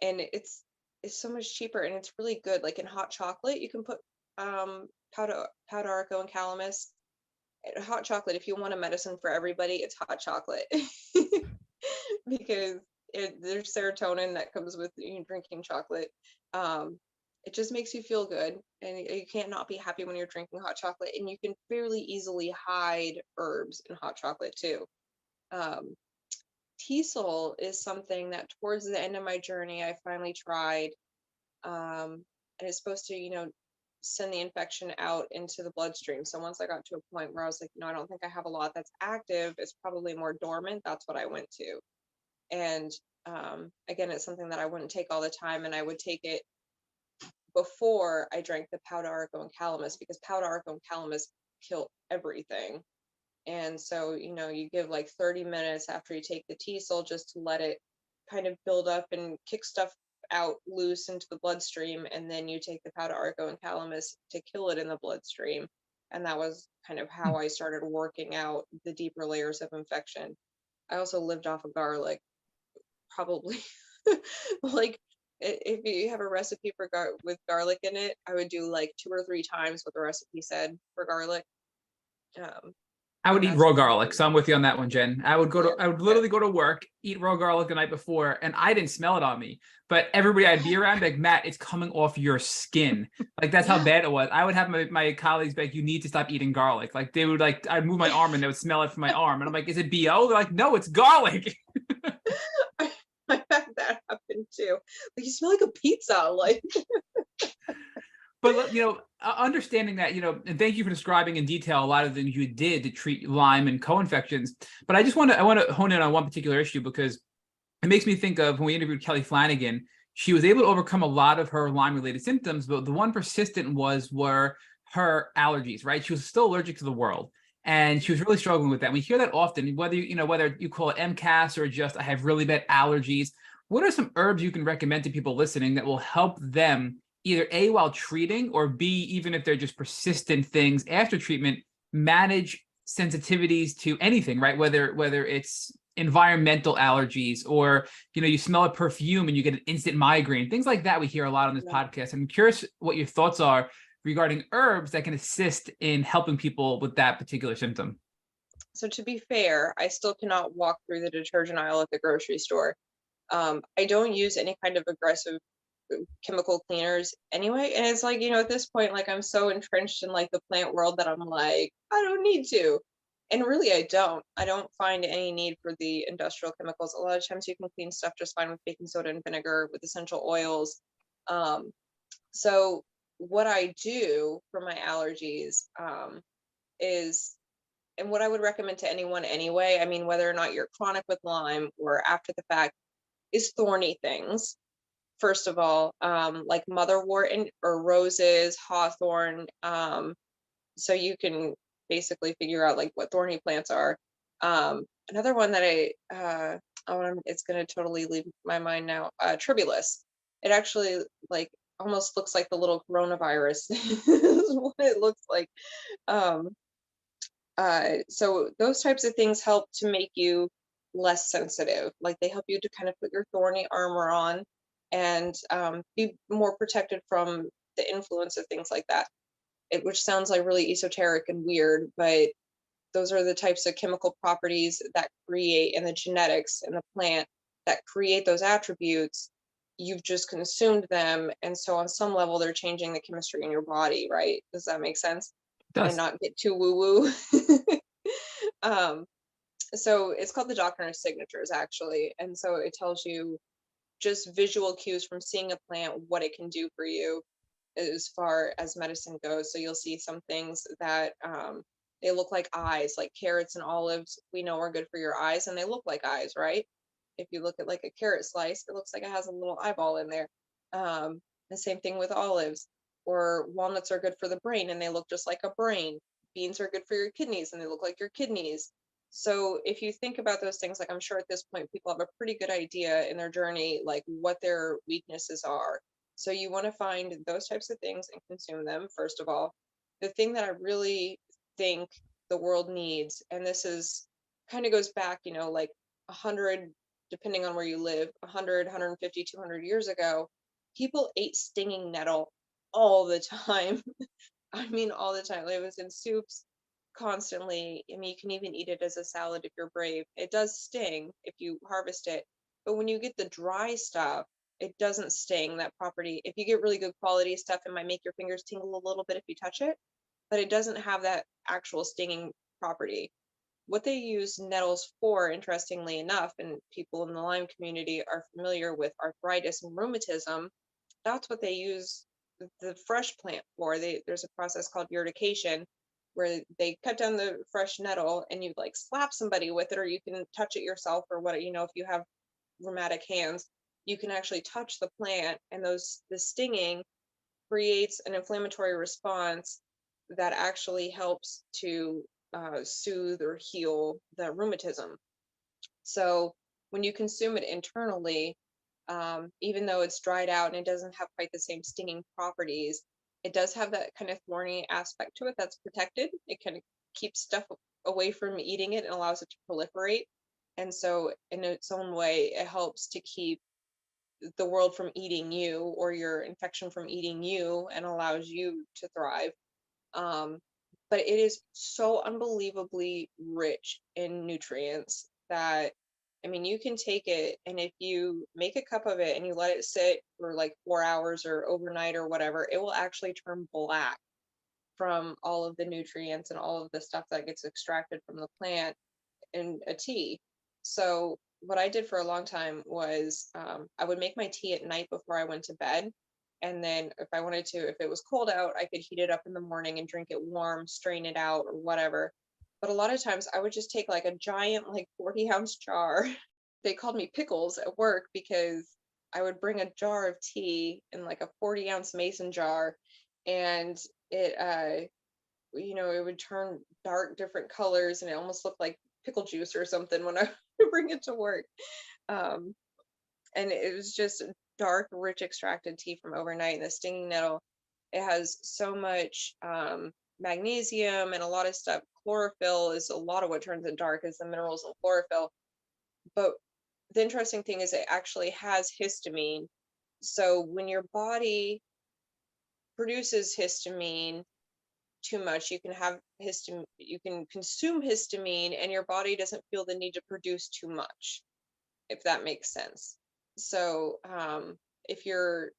it's so much cheaper, and it's really good. Like in hot chocolate, you can put Pau d'Arco and calamus. Hot chocolate, if you want a medicine for everybody, it's hot chocolate. Because there's serotonin that comes with drinking chocolate. It just makes you feel good, and you can't not be happy when you're drinking hot chocolate. And you can fairly easily hide herbs in hot chocolate too. Teasel is something that towards the end of my journey I finally tried, and it's supposed to send the infection out into the bloodstream. So once I got to a point where I was like, I don't think I have a lot that's active, it's probably more dormant, that's what I went to. And again, it's something that I wouldn't take all the time, and I would take it before I drank the Pau d'Arco and calamus, because Pau d'Arco and calamus kill everything. And so, you give like 30 minutes after you take the teasel just to let it kind of build up and kick stuff out loose into the bloodstream. And then you take the Pau d'Arco and calamus to kill it in the bloodstream. And that was kind of how I started working out the deeper layers of infection. I also lived off of garlic, probably like if you have a recipe for with garlic in it, I would do like 2 or 3 times what the recipe said for garlic. I would eat raw garlic, so I'm with you on that one, Jen. I would literally go to work, eat raw garlic the night before, and I didn't smell it on me. But everybody I'd be around, like, Matt, it's coming off your skin. Like, that's how bad it was. I would have my colleagues be like, you need to stop eating garlic. Like, they would I'd move my arm and they would smell it from my arm. And I'm like, is it BO? They're like, no, it's garlic. I had that happen too. Like, you smell like a pizza, like. But, understanding that, and thank you for describing in detail a lot of things you did to treat Lyme and co-infections. But I want to hone in on one particular issue, because it makes me think of when we interviewed Kelly Flanagan. She was able to overcome a lot of her Lyme-related symptoms, but the one persistent were her allergies, right? She was still allergic to the world, and she was really struggling with that. We hear that often, whether you call it MCAS or just I have really bad allergies. What are some herbs you can recommend to people listening that will help them either A, while treating, or B, even if they're just persistent things after treatment, manage sensitivities to anything, right? Whether it's environmental allergies, or, you smell a perfume and you get an instant migraine, things like that we hear a lot on this podcast. I'm curious what your thoughts are regarding herbs that can assist in helping people with that particular symptom? So to be fair, I still cannot walk through the detergent aisle at the grocery store. I don't use any kind of aggressive chemical cleaners anyway. And it's like, at this point, like I'm so entrenched in like the plant world that I'm like, I don't need to. And really, I don't. I don't find any need for the industrial chemicals. A lot of times you can clean stuff just fine with baking soda and vinegar, with essential oils. Um, so what I do for my allergies is, and what I would recommend to anyone anyway, I mean, whether or not you're chronic with Lyme or after the fact, is thorny things. First of all, like motherwort and or roses, hawthorn. So you can basically figure out like what thorny plants are. Another one that it's going to totally leave my mind now. Tribulus. It actually like almost looks like the little coronavirus. Is what it looks like. Um, so those types of things help to make you less sensitive. Like they help you to kind of put your thorny armor on and be more protected from the influence of things like that. Which sounds like really esoteric and weird, but those are the types of chemical properties that create, and the genetics in the plant that create those attributes. You've just consumed them, and so on some level they're changing the chemistry in your body, right? Does that make sense? It And does. not get too woo woo. um, so it's called the Doctrine of Signatures, actually, and so it tells you just visual cues from seeing a plant what it can do for you as far as medicine goes. So you'll see some things that they look like eyes, like carrots and olives. We know are good for your eyes, and they look like eyes, right? If you look at like a carrot slice, it looks like it has a little eyeball in there. The same thing with olives. Or walnuts are good for the brain, and they look just like a brain. Beans are good for your kidneys, and they look like your kidneys. So if you think about those things, like I'm sure at this point people have a pretty good idea in their journey, like what their weaknesses are. So you want to find those types of things and consume them, first of all. The thing that I really think the world needs, and this is kind of goes back, like 100, depending on where you live, 100, 150, 200 years ago, people ate stinging nettle all the time. I mean, all the time. It was in soups constantly. I mean, you can even eat it as a salad if you're brave. It does sting if you harvest it, but when you get the dry stuff, it doesn't sting that property. If you get really good quality stuff, it might make your fingers tingle a little bit if you touch it, but it doesn't have that actual stinging property. What they use nettles for, interestingly enough, and people in the Lyme community are familiar with arthritis and rheumatism, that's what they use the fresh plant for. There's a process called urtication where they cut down the fresh nettle and you like slap somebody with it, or you can touch it yourself, or what, if you have rheumatic hands, you can actually touch the plant, and the stinging creates an inflammatory response that actually helps to soothe or heal the rheumatism. So when you consume it internally, even though it's dried out and it doesn't have quite the same stinging properties, it does have that kind of thorny aspect to it that's protected. It kind of keeps stuff away from eating it and allows it to proliferate. And so, in its own way, it helps to keep the world from eating you, or your infection from eating you, and allows you to thrive. Um, but it is so unbelievably rich in nutrients that, I mean, you can take it, and if you make a cup of it and you let it sit for like 4 hours or overnight or whatever, it will actually turn black from all of the nutrients and all of the stuff that gets extracted from the plant in a tea. So what I did for a long time was I would make my tea at night before I went to bed. And then if I wanted to, if it was cold out, I could heat it up in the morning and drink it warm, strain it out or whatever. But a lot of times I would just take like a giant, like 40-ounce jar. They called me pickles at work because I would bring a jar of tea in like a 40-ounce mason jar, and it it would turn dark different colors, and it almost looked like pickle juice or something when I would bring it to work. Um, and it was just dark, rich extracted tea from overnight. And the stinging nettle, it has so much magnesium and a lot of stuff. Chlorophyll is a lot of what turns it dark, is the minerals in chlorophyll. But the interesting thing is it actually has histamine. So when your body produces histamine too much. You can have histamine, you can consume histamine, and your body doesn't feel the need to produce too much, if that makes sense. So if you're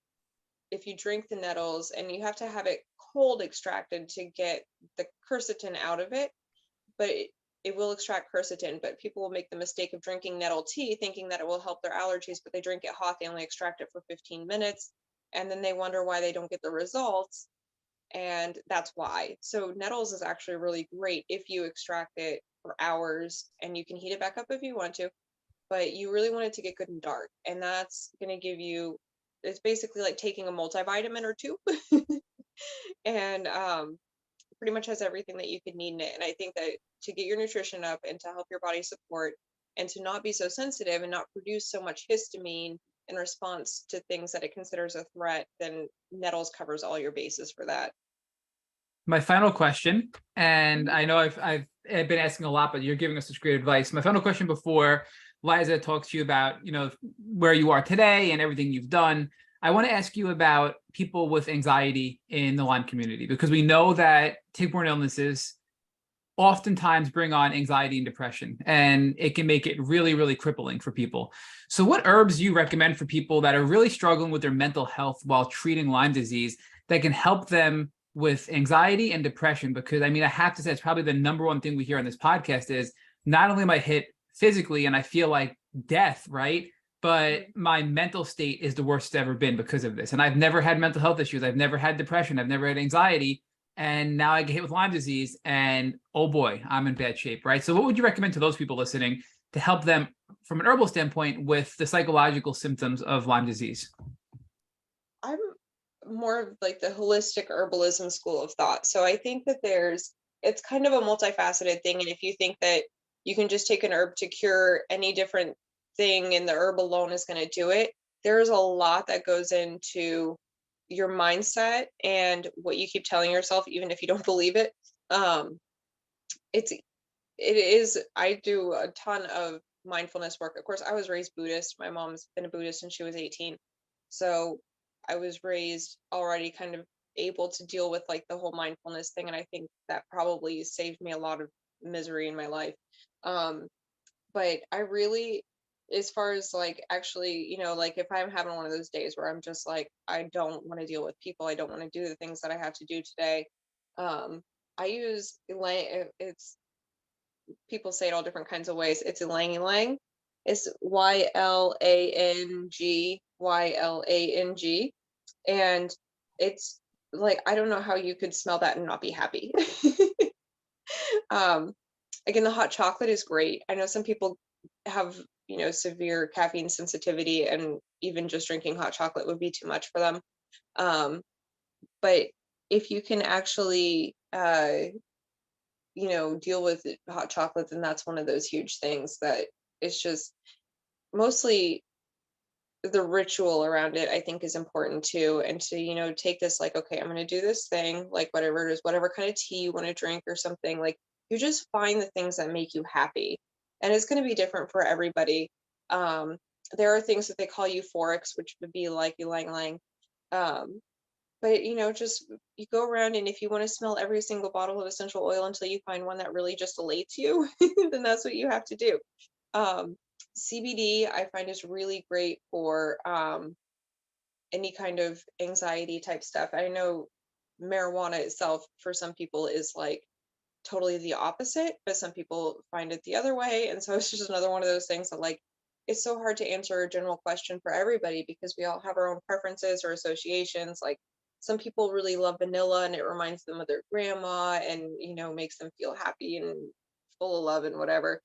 if you drink the nettles, and you have to have it cold extracted to get the quercetin out of it, but it will extract quercetin. But people will make the mistake of drinking nettle tea thinking that it will help their allergies, but they drink it hot, they only extract it for 15 minutes, and then they wonder why they don't get the results. And that's why. So nettles is actually really great if you extract it for hours, and you can heat it back up if you want to, but you really want it to get good and dark. And that's going to give you, it's basically like taking a multivitamin or two. And pretty much has everything that you could need in it. And I think that to get your nutrition up and to help your body support and to not be so sensitive and not produce so much histamine in response to things that it considers a threat, then nettles covers all your bases for that. My final question, and I know I've been asking a lot, but you're giving us such great advice. My final question before Liza talks to you about, where you are today and everything you've done, I want to ask you about people with anxiety in the Lyme community, because we know that tick-borne illnesses oftentimes bring on anxiety and depression, and it can make it really, really crippling for people. So what herbs do you recommend for people that are really struggling with their mental health while treating Lyme disease that can help them with anxiety and depression? Because I have to say, it's probably the number one thing we hear on this podcast is not only am I hit physically and I feel like death, right? But my mental state is the worst it's ever been because of this. And I've never had mental health issues. I've never had depression. I've never had anxiety. And now I get hit with Lyme disease, and oh boy, I'm in bad shape, right? So what would you recommend to those people listening to help them from an herbal standpoint with the psychological symptoms of Lyme disease? I'm more of like the holistic herbalism school of thought. So I think that it's kind of a multifaceted thing. And if you think that you can just take an herb to cure any different thing and the herb alone is going to do it, there's a lot that goes into your mindset and what you keep telling yourself, even if you don't believe it. I do a ton of mindfulness work. Of course, I was raised Buddhist. My mom's been a Buddhist since she was 18. So I was raised already kind of able to deal with like the whole mindfulness thing. And I think that probably saved me a lot of misery in my life. But I really, as far as like actually, like if I'm having one of those days where I'm just like, I don't want to deal with people, I don't want to do the things that I have to do today. I use it's people say it all different kinds of ways. It's ylang ylang. It's YLANG. And it's like, I don't know how you could smell that and not be happy. Again, the hot chocolate is great. I know some people have, severe caffeine sensitivity, and even just drinking hot chocolate would be too much for them. But if you can actually, deal with hot chocolate, then that's one of those huge things that it's just mostly the ritual around it, I think, is important too. And to, take this like, okay, I'm going to do this thing, like whatever it is, whatever kind of tea you want to drink or something, like you just find the things that make you happy. And it's going to be different for everybody. There are things that they call euphorics, which would be like ylang ylang. But just you go around, and if you want to smell every single bottle of essential oil until you find one that really just elates you, then that's what you have to do. CBD I find is really great for any kind of anxiety type stuff. I know marijuana itself for some people is like totally the opposite, but some people find it the other way. And so it's just another one of those things that like, it's so hard to answer a general question for everybody because we all have our own preferences or associations. Like some people really love vanilla and it reminds them of their grandma and, makes them feel happy and full of love and whatever.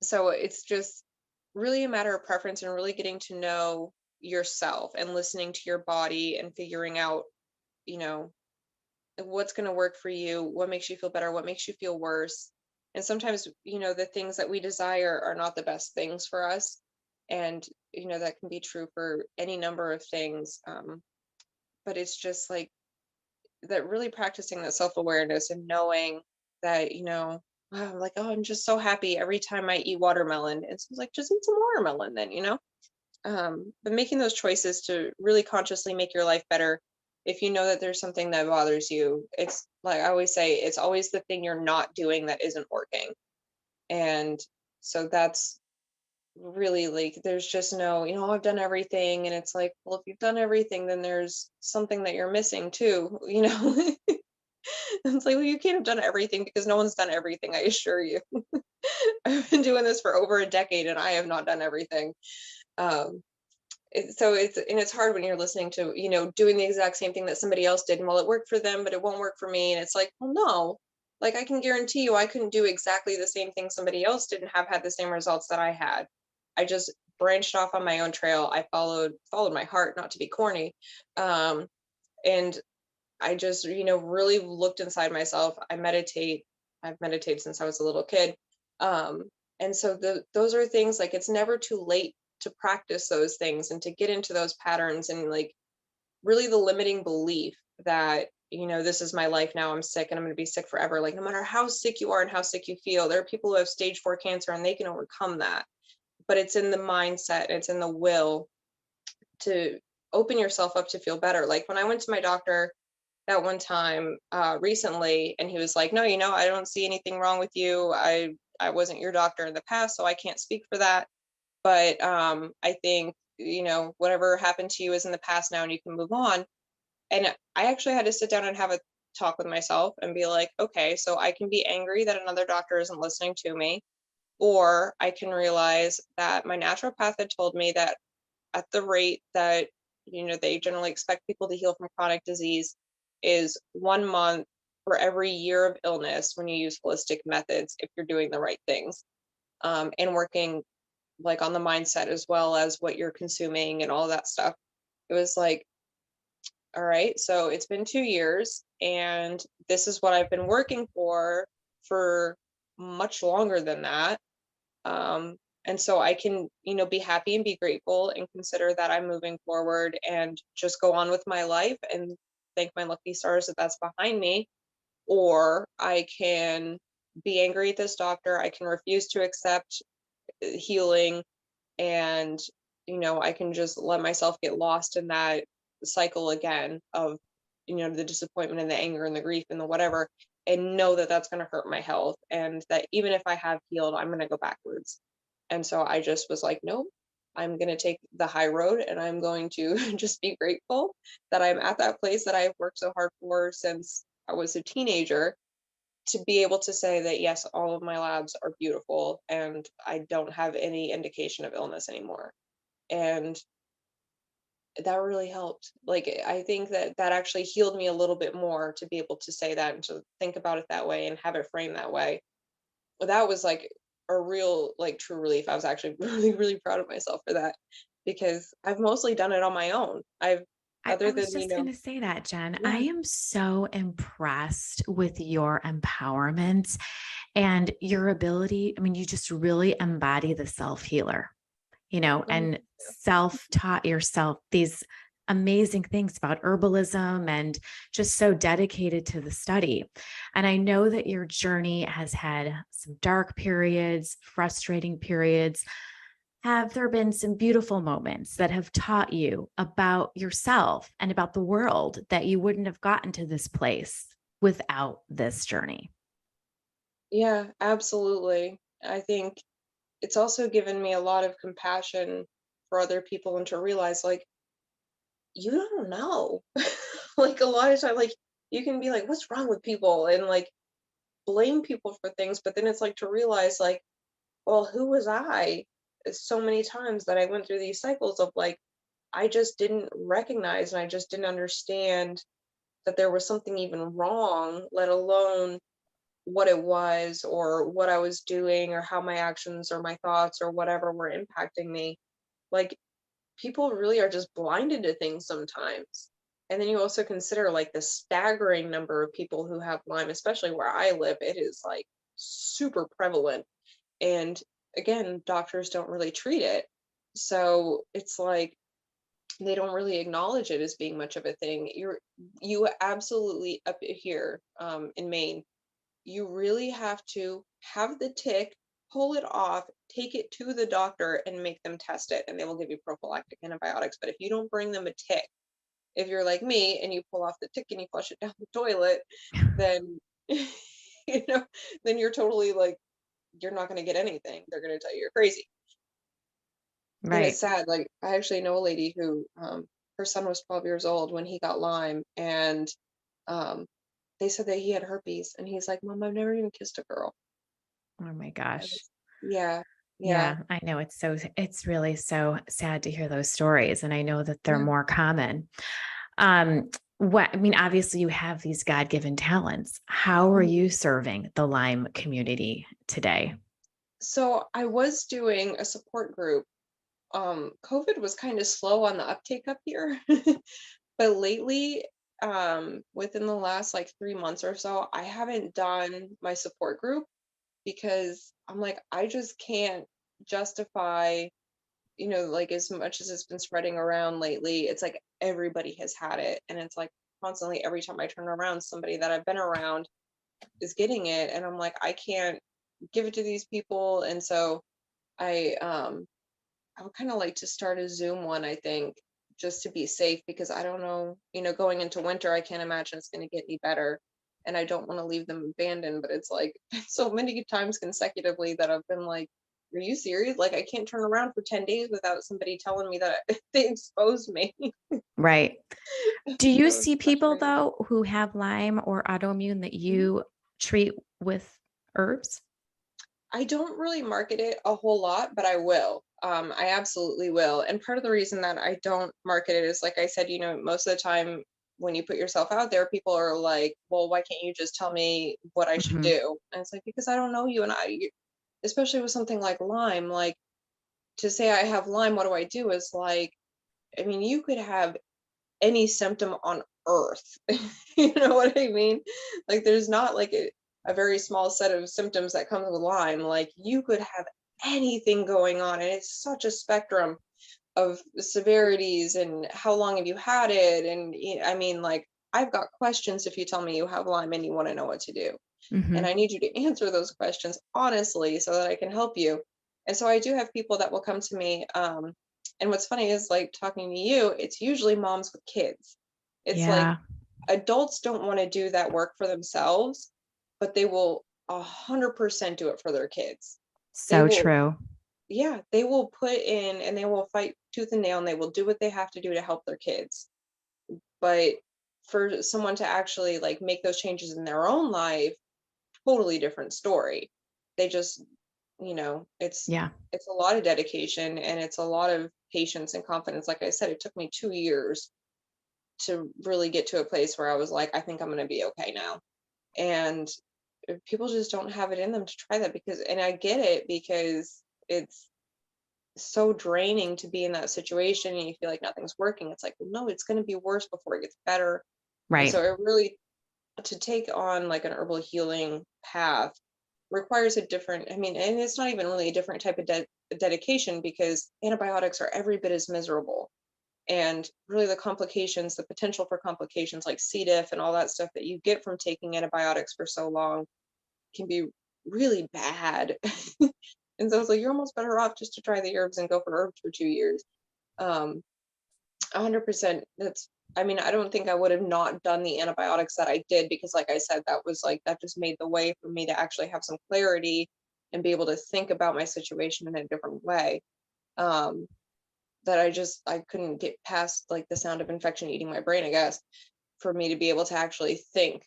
So it's just really a matter of preference and really getting to know yourself and listening to your body and figuring out, what's going to work for you, what makes you feel better, what makes you feel worse. And sometimes, the things that we desire are not the best things for us. And, that can be true for any number of things. But it's just like that really practicing that self-awareness and knowing that, I'm like, oh, I'm just so happy every time I eat watermelon. And so it's like, just eat some watermelon then, but making those choices to really consciously make your life better if you know that there's something that bothers you, it's like I always say, it's always the thing you're not doing that isn't working. And so that's really like, there's just no, I've done everything. And it's like, well, if you've done everything, then there's something that you're missing too, It's like, well, you can't have done everything because no one's done everything, I assure you. I've been doing this for over a decade and I have not done everything. Um, so it's hard when you're listening to, doing the exact same thing that somebody else did, and well, it worked for them, but it won't work for me. And it's like, well, no, like I can guarantee you I couldn't do exactly the same thing somebody else did and have had the same results that I had. I just branched off on my own trail. I followed my heart, not to be corny. And I just, really looked inside myself. I meditate. I've meditated since I was a little kid. Um, and so those are things, like, it's never too late to practice those things and to get into those patterns, and like really the limiting belief that, this is my life now, I'm sick and I'm going to be sick forever. Like, no matter how sick you are and how sick you feel, there are people who have stage 4 cancer and they can overcome that. But it's in the mindset, it's in the will to open yourself up to feel better. Like when I went to my doctor that one time recently, and he was like, no, I don't see anything wrong with you. I wasn't your doctor in the past, so I can't speak for that. But I think, whatever happened to you is in the past now and you can move on. And I actually had to sit down and have a talk with myself and be like, okay, so I can be angry that another doctor isn't listening to me, or I can realize that my naturopath had told me that at the rate that, they generally expect people to heal from chronic disease is 1 month for every year of illness when you use holistic methods, if you're doing the right things, and working like on the mindset as well as what you're consuming and all that stuff. It was like, all right, so it's been 2 years and this is what I've been working for much longer than that. Um, and so I can, be happy and be grateful and consider that I'm moving forward and just go on with my life and thank my lucky stars that that's behind me. Or I can be angry at this doctor. I can refuse to accept healing, and, I can just let myself get lost in that cycle again of, the disappointment and the anger and the grief and the whatever, and know that that's going to hurt my health, and that even if I have healed, I'm going to go backwards. And so I just was like, nope, I'm going to take the high road and I'm going to just be grateful that I'm at that place that I've worked so hard for since I was a teenager, to be able to say that, yes, all of my labs are beautiful and I don't have any indication of illness anymore. And that really helped. Like, I think that that actually healed me a little bit more to be able to say that and to think about it that way and have it framed that way. Well, that was like a real, like, true relief. I was actually really, really proud of myself for that, because I've mostly done it on my own. I Other was than, just going to say that, Jen. I yeah. am so impressed with your empowerment and your ability. I mean, you just really embody the self healer, Mhm. and self taught yourself these amazing things about herbalism and just so dedicated to the study. And I know that your journey has had some dark periods, frustrating periods. Have there been some beautiful moments that have taught you about yourself and about the world that you wouldn't have gotten to this place without this journey? Yeah, absolutely. I think it's also given me a lot of compassion for other people, and to realize, like, you don't know. Like, a lot of time, like, you can be like, what's wrong with people? And like blame people for things, but then it's like to realize, like, well, who was I? So many times that I went through these cycles of like, I just didn't recognize and I just didn't understand that there was something even wrong, let alone what it was or what I was doing or how my actions or my thoughts or whatever were impacting me. Like, people really are just blinded to things sometimes. And then you also consider like the staggering number of people who have Lyme, especially where I live. It is like super prevalent. And again, doctors don't really treat it. So it's like they don't really acknowledge it as being much of a thing. You absolutely, up here in Maine, you really have to have the tick, pull it off, take it to the doctor and make them test it, and they will give you prophylactic antibiotics. But if you don't bring them a tick, if you're like me and you pull off the tick and you flush it down the toilet, then, then you're totally like, you're not going to get anything. They're going to tell you you're crazy. And Right. it's sad. Like, I actually know a lady who, her son was 12 years old when he got Lyme, and um, they said that he had herpes, and he's like, Mom, I've never even kissed a girl. Oh my And gosh. yeah, yeah, Yeah, I know it's really so sad to hear those stories. And I know that they're yeah. more common. I mean, obviously you have these God-given talents. How are Mhm. you serving the Lyme community today? So I was doing a support group. COVID was kind of slow on the uptake up here, but lately, within the last like 3 months or so, I haven't done my support group because I'm like, I just can't justify, like as much as it's been spreading around lately, it's like everybody has had it. And it's like constantly every time I turn around, somebody that I've been around is getting it. And I'm like, I can't give it to these people. And so I I would kind of like to start a Zoom one, I think, just to be safe because I don't know, going into winter, I can't imagine it's going to get any better. And I don't want to leave them abandoned, but it's like so many times consecutively that I've been like, are you serious? Like, I can't turn around for 10 days without somebody telling me that they exposed me. Right. Do you So it's see people frustrating. though who have Lyme or autoimmune that Mhm. you treat with herbs? I don't really market it a whole lot, but I will. I absolutely will. And part of the reason that I don't market it is, like I said, most of the time when you put yourself out there, people are like, well, why can't you just tell me what I should Hmm. do? And it's like, because I don't know you. And especially with something like Lyme, like to say I have Lyme, what do I do? Is like, I mean, you could have any symptom on earth. You know what I mean? Like there's not like a very small set of symptoms that comes with Lyme. Like you could have anything going on, and it's such a spectrum of severities and how long have you had it. And I mean, like I've got questions if you tell me you have Lyme and you want to know what to do. And Hmm. I need you to answer those questions honestly so that I can help you. And so I do have people that will come to me. And what's funny is like talking to you, it's usually moms with kids. It's like Yeah, adults don't want to do that work for themselves, but they will 100% do it for their kids. They so will, true. yeah, they will put in and they will fight tooth and nail and they will do what they have to do to help their kids. But for someone to actually like make those changes in their own life, totally different story. They just, it's Yeah. it's a lot of dedication and it's a lot of patience and confidence. Like I said, it took me 2 years to really get to a place where I was like, I think I'm going to be okay now. And people just don't have it in them to try that because, and I get it because it's so draining to be in that situation and you feel like nothing's working. It's like, well, no, it's going to be worse before it gets better. And Right. so it really, to take on like an herbal healing path requires a different, I mean, and it's not even really a different type of dedication because antibiotics are every bit as miserable. And really, the complications, the potential for complications like C. diff and all that stuff that you get from taking antibiotics for so long can be really bad. And so it's like you're almost better off just to try the herbs and go for herbs for 2 years. 100%. That's, I mean, I don't think I would have not done the antibiotics that I did because, like I said, that was like, that just made the way for me to actually have some clarity and be able to think about my situation in a different way. Um, that I couldn't get past like the sound of infection eating my brain, I guess, for me to be able to actually think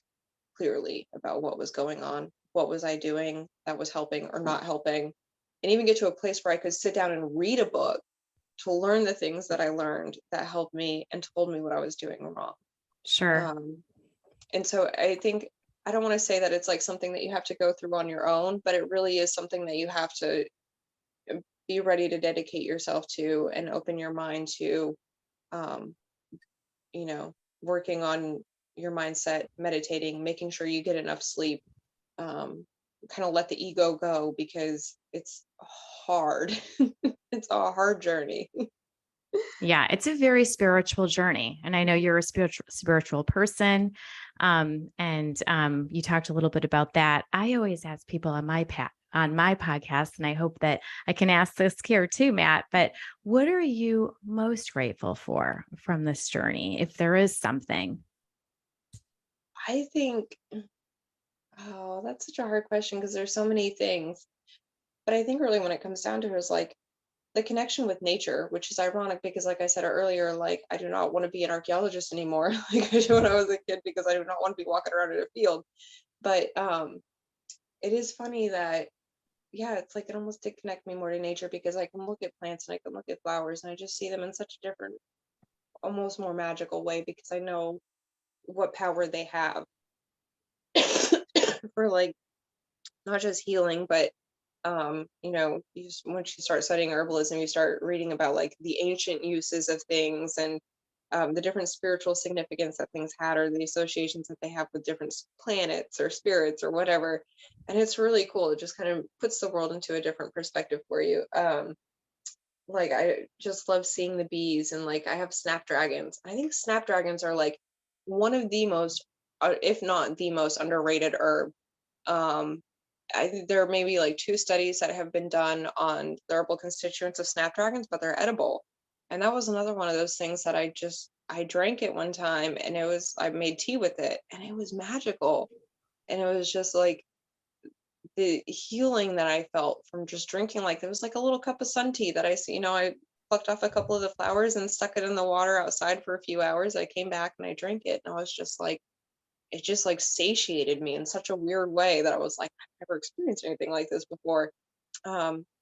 clearly about what was going on, what was I doing that was helping or not helping, and even get to a place where I could sit down and read a book to learn the things that I learned that helped me and told me what I was doing wrong. Sure. Um, and so I think I don't want to say that it's like something that you have to go through on your own, but it really is something that you have to be ready to dedicate yourself to and open your mind to, um, you know, working on your mindset, meditating, making sure you get enough sleep, kind of let the ego go because it's hard. It's a hard journey. Yeah, it's a very spiritual journey. And I know you're a spiritual person. And you talked a little bit about that. I always ask people on my path, on my podcast, and I hope that I can ask this here too, Matt, but what are you most grateful for from this journey, if there is something? I think, oh, that's such a hard question because there's so many things. But I think really when it comes down to it is like the connection with nature, which is ironic because, like I said earlier, like I do not want to be an archaeologist anymore, like I did when I was a kid, because I do not want to be walking around in a field. But it is funny that, yeah, it's like it almost did connect me more to nature because I can look at plants and I can look at flowers and I just see them in such a different, almost more magical way because I know what power they have for like not just healing, but once you start studying herbalism, you start reading about like the ancient uses of things and the different spiritual significance that things had, or the associations that they have with different planets or spirits or whatever. And it's really cool. It just kind of puts the world into a different perspective for you. Like I just love seeing the bees, and like I have snapdragons. I think snapdragons are like one of the most, if not the most underrated herb. Um, I think there may be like 2 studies that have been done on the herbal constituents of snapdragons, but they're edible. And that was another one of those things that I drank it one time, and I made tea with it and it was magical. And it was just like the healing that I felt from just drinking, like there was like a little cup of sun tea that I plucked off a couple of the flowers and stuck it in the water outside for a few hours. I came back and I drank it, and I was just like, it just like satiated me in such a weird way that I was like, I've never experienced anything like this before.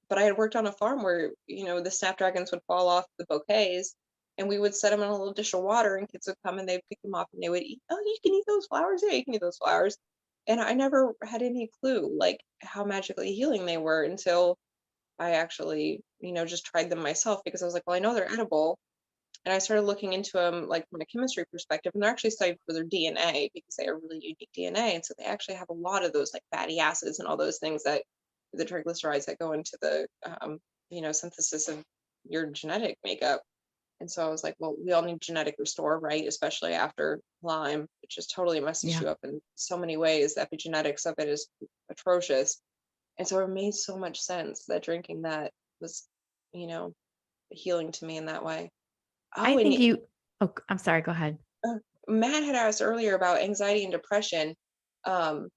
But I had worked on a farm where, the snapdragons would fall off the bouquets, and we would set them in a little dish of water, and kids would come and they'd pick them up and they would eat. Oh, you can eat those flowers. Yeah, you can eat those flowers. And I never had any clue like how magically healing they were until I actually, just tried them myself, because I was like, well, I know they're edible. And I started looking into them like from a chemistry perspective, and they're actually studied for their DNA because they are really unique DNA. And so they actually have a lot of those like fatty acids and all those things, that the triglycerides that go into the synthesis of your genetic makeup. And so I was like, well, we all need genetic restore, right? Especially after Lyme, it just totally messes Yeah. you up in so many ways. The epigenetics of it is atrocious. And so it made so much sense that drinking that was, you know, healing to me in that way. I Oh, think and you, oh, I'm sorry, go ahead. Matt had asked earlier about anxiety and depression. Um,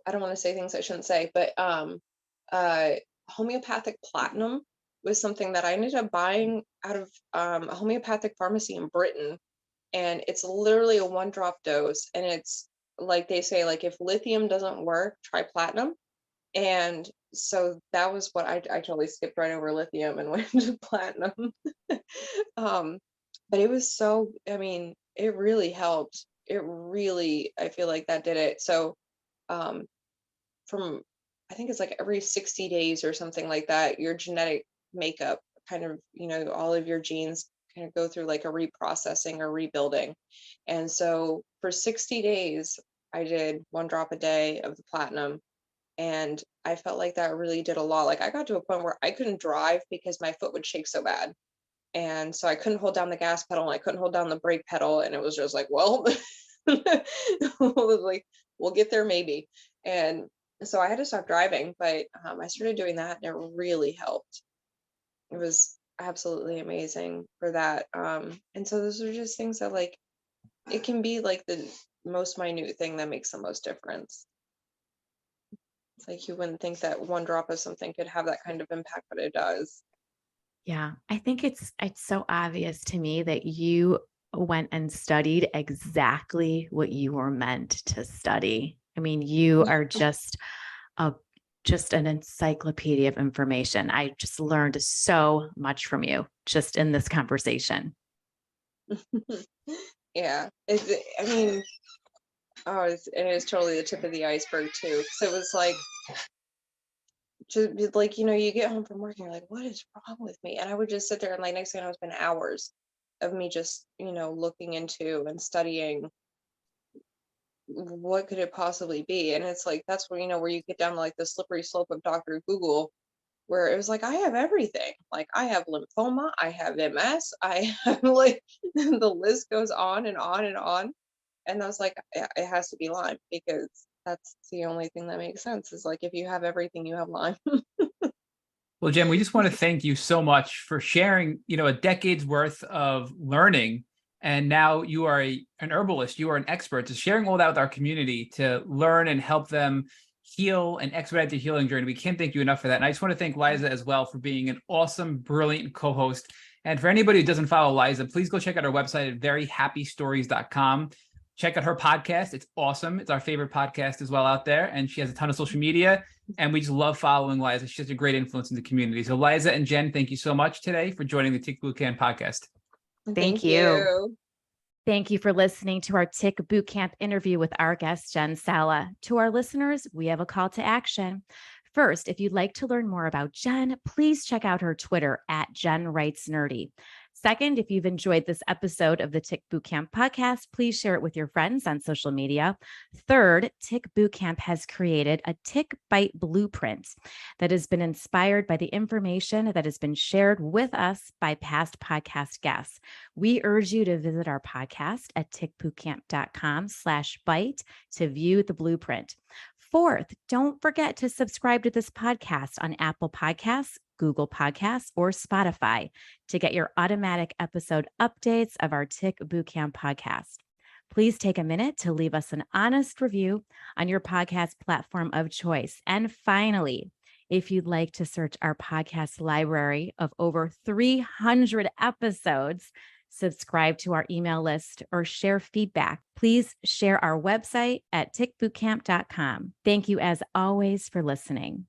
I don't want to say things I shouldn't say, but uh, homeopathic platinum was something that I ended up buying out of a homeopathic pharmacy in Britain. And it's literally a 1-drop dose. And it's like they say, like if lithium doesn't work, try platinum. And so that was what I totally skipped right over lithium and went to platinum. um, but it was so, I mean, it really helped. It really, I feel like that did it. So um, from, I think it's like every 60 days or something like that, your genetic makeup kind of, all of your genes kind of go through like a reprocessing or rebuilding. And so for 60 days, I did 1 drop a day of the platinum, and I felt like that really did a lot. Like I got to a point where I couldn't drive because my foot would shake so bad. And so I couldn't hold down the gas pedal and I couldn't hold down the brake pedal. And it was just like, well, like, we'll get there maybe. And so I had to stop driving, but I started doing that and it really helped. It was absolutely amazing for that. And so those are just things that like, it can be like the most minute thing that makes the most difference. It's like you wouldn't think that 1 drop of something could have that kind of impact, but it does. Yeah, I think it's so obvious to me that you went and studied exactly what you were meant to study. I mean, you are a just an encyclopedia of information. I just learned so much from you just in this conversation. Yeah, I mean, and it was totally the tip of the iceberg too. So it was like, just like, you get home from work and you're like, what is wrong with me? And I would just sit there, and like next thing I know, it's been hours of me just, looking into and studying what could it possibly be. And it's like, that's where, where you get down to like the slippery slope of Dr. Google, where it was like, I have everything. Like I have lymphoma, I have MS, I have like the list goes on and on and on. And I was like, it has to be Lyme because that's the only thing that makes sense is like, if you have everything, you have Lyme. Well, Jen, we just want to thank you so much for sharing, a decade's worth of learning. And now you are an herbalist, you are an expert, to sharing all that with our community to learn and help them heal and expedite the healing journey. We can't thank you enough for that. And I just want to thank Liza as well for being an awesome, brilliant co-host. And for anybody who doesn't follow Liza, please go check out our website at veryhappystories.com. Check out her podcast. It's awesome. It's our favorite podcast as well out there. And she has a ton of social media. And we just love following Liza. She's such a great influence in the community. So Liza and Jen, thank you so much today for joining the Tick Bootcamp podcast. Thank you. Thank you for listening to our Tick Bootcamp interview with our guest, Jen Sala. To our listeners, we have a call to action. First, if you'd like to learn more about Jen, please check out her Twitter at Jen Writes Nerdy. Second, if you've enjoyed this episode of the Tick Bootcamp podcast, please share it with your friends on social media. Third, Tick Bootcamp has created a Tick Bite blueprint that has been inspired by the information that has been shared with us by past podcast guests. We urge you to visit our podcast at tickbootcamp.com/bite to view the blueprint. Fourth, don't forget to subscribe to this podcast on Apple Podcasts, Google Podcasts, or Spotify to get your automatic episode updates of our Tick Bootcamp podcast. Please take a minute to leave us an honest review on your podcast platform of choice. And finally, if you'd like to search our podcast library of over 300 episodes, subscribe to our email list, or share feedback, please share our website at tickbootcamp.com. Thank you as always for listening.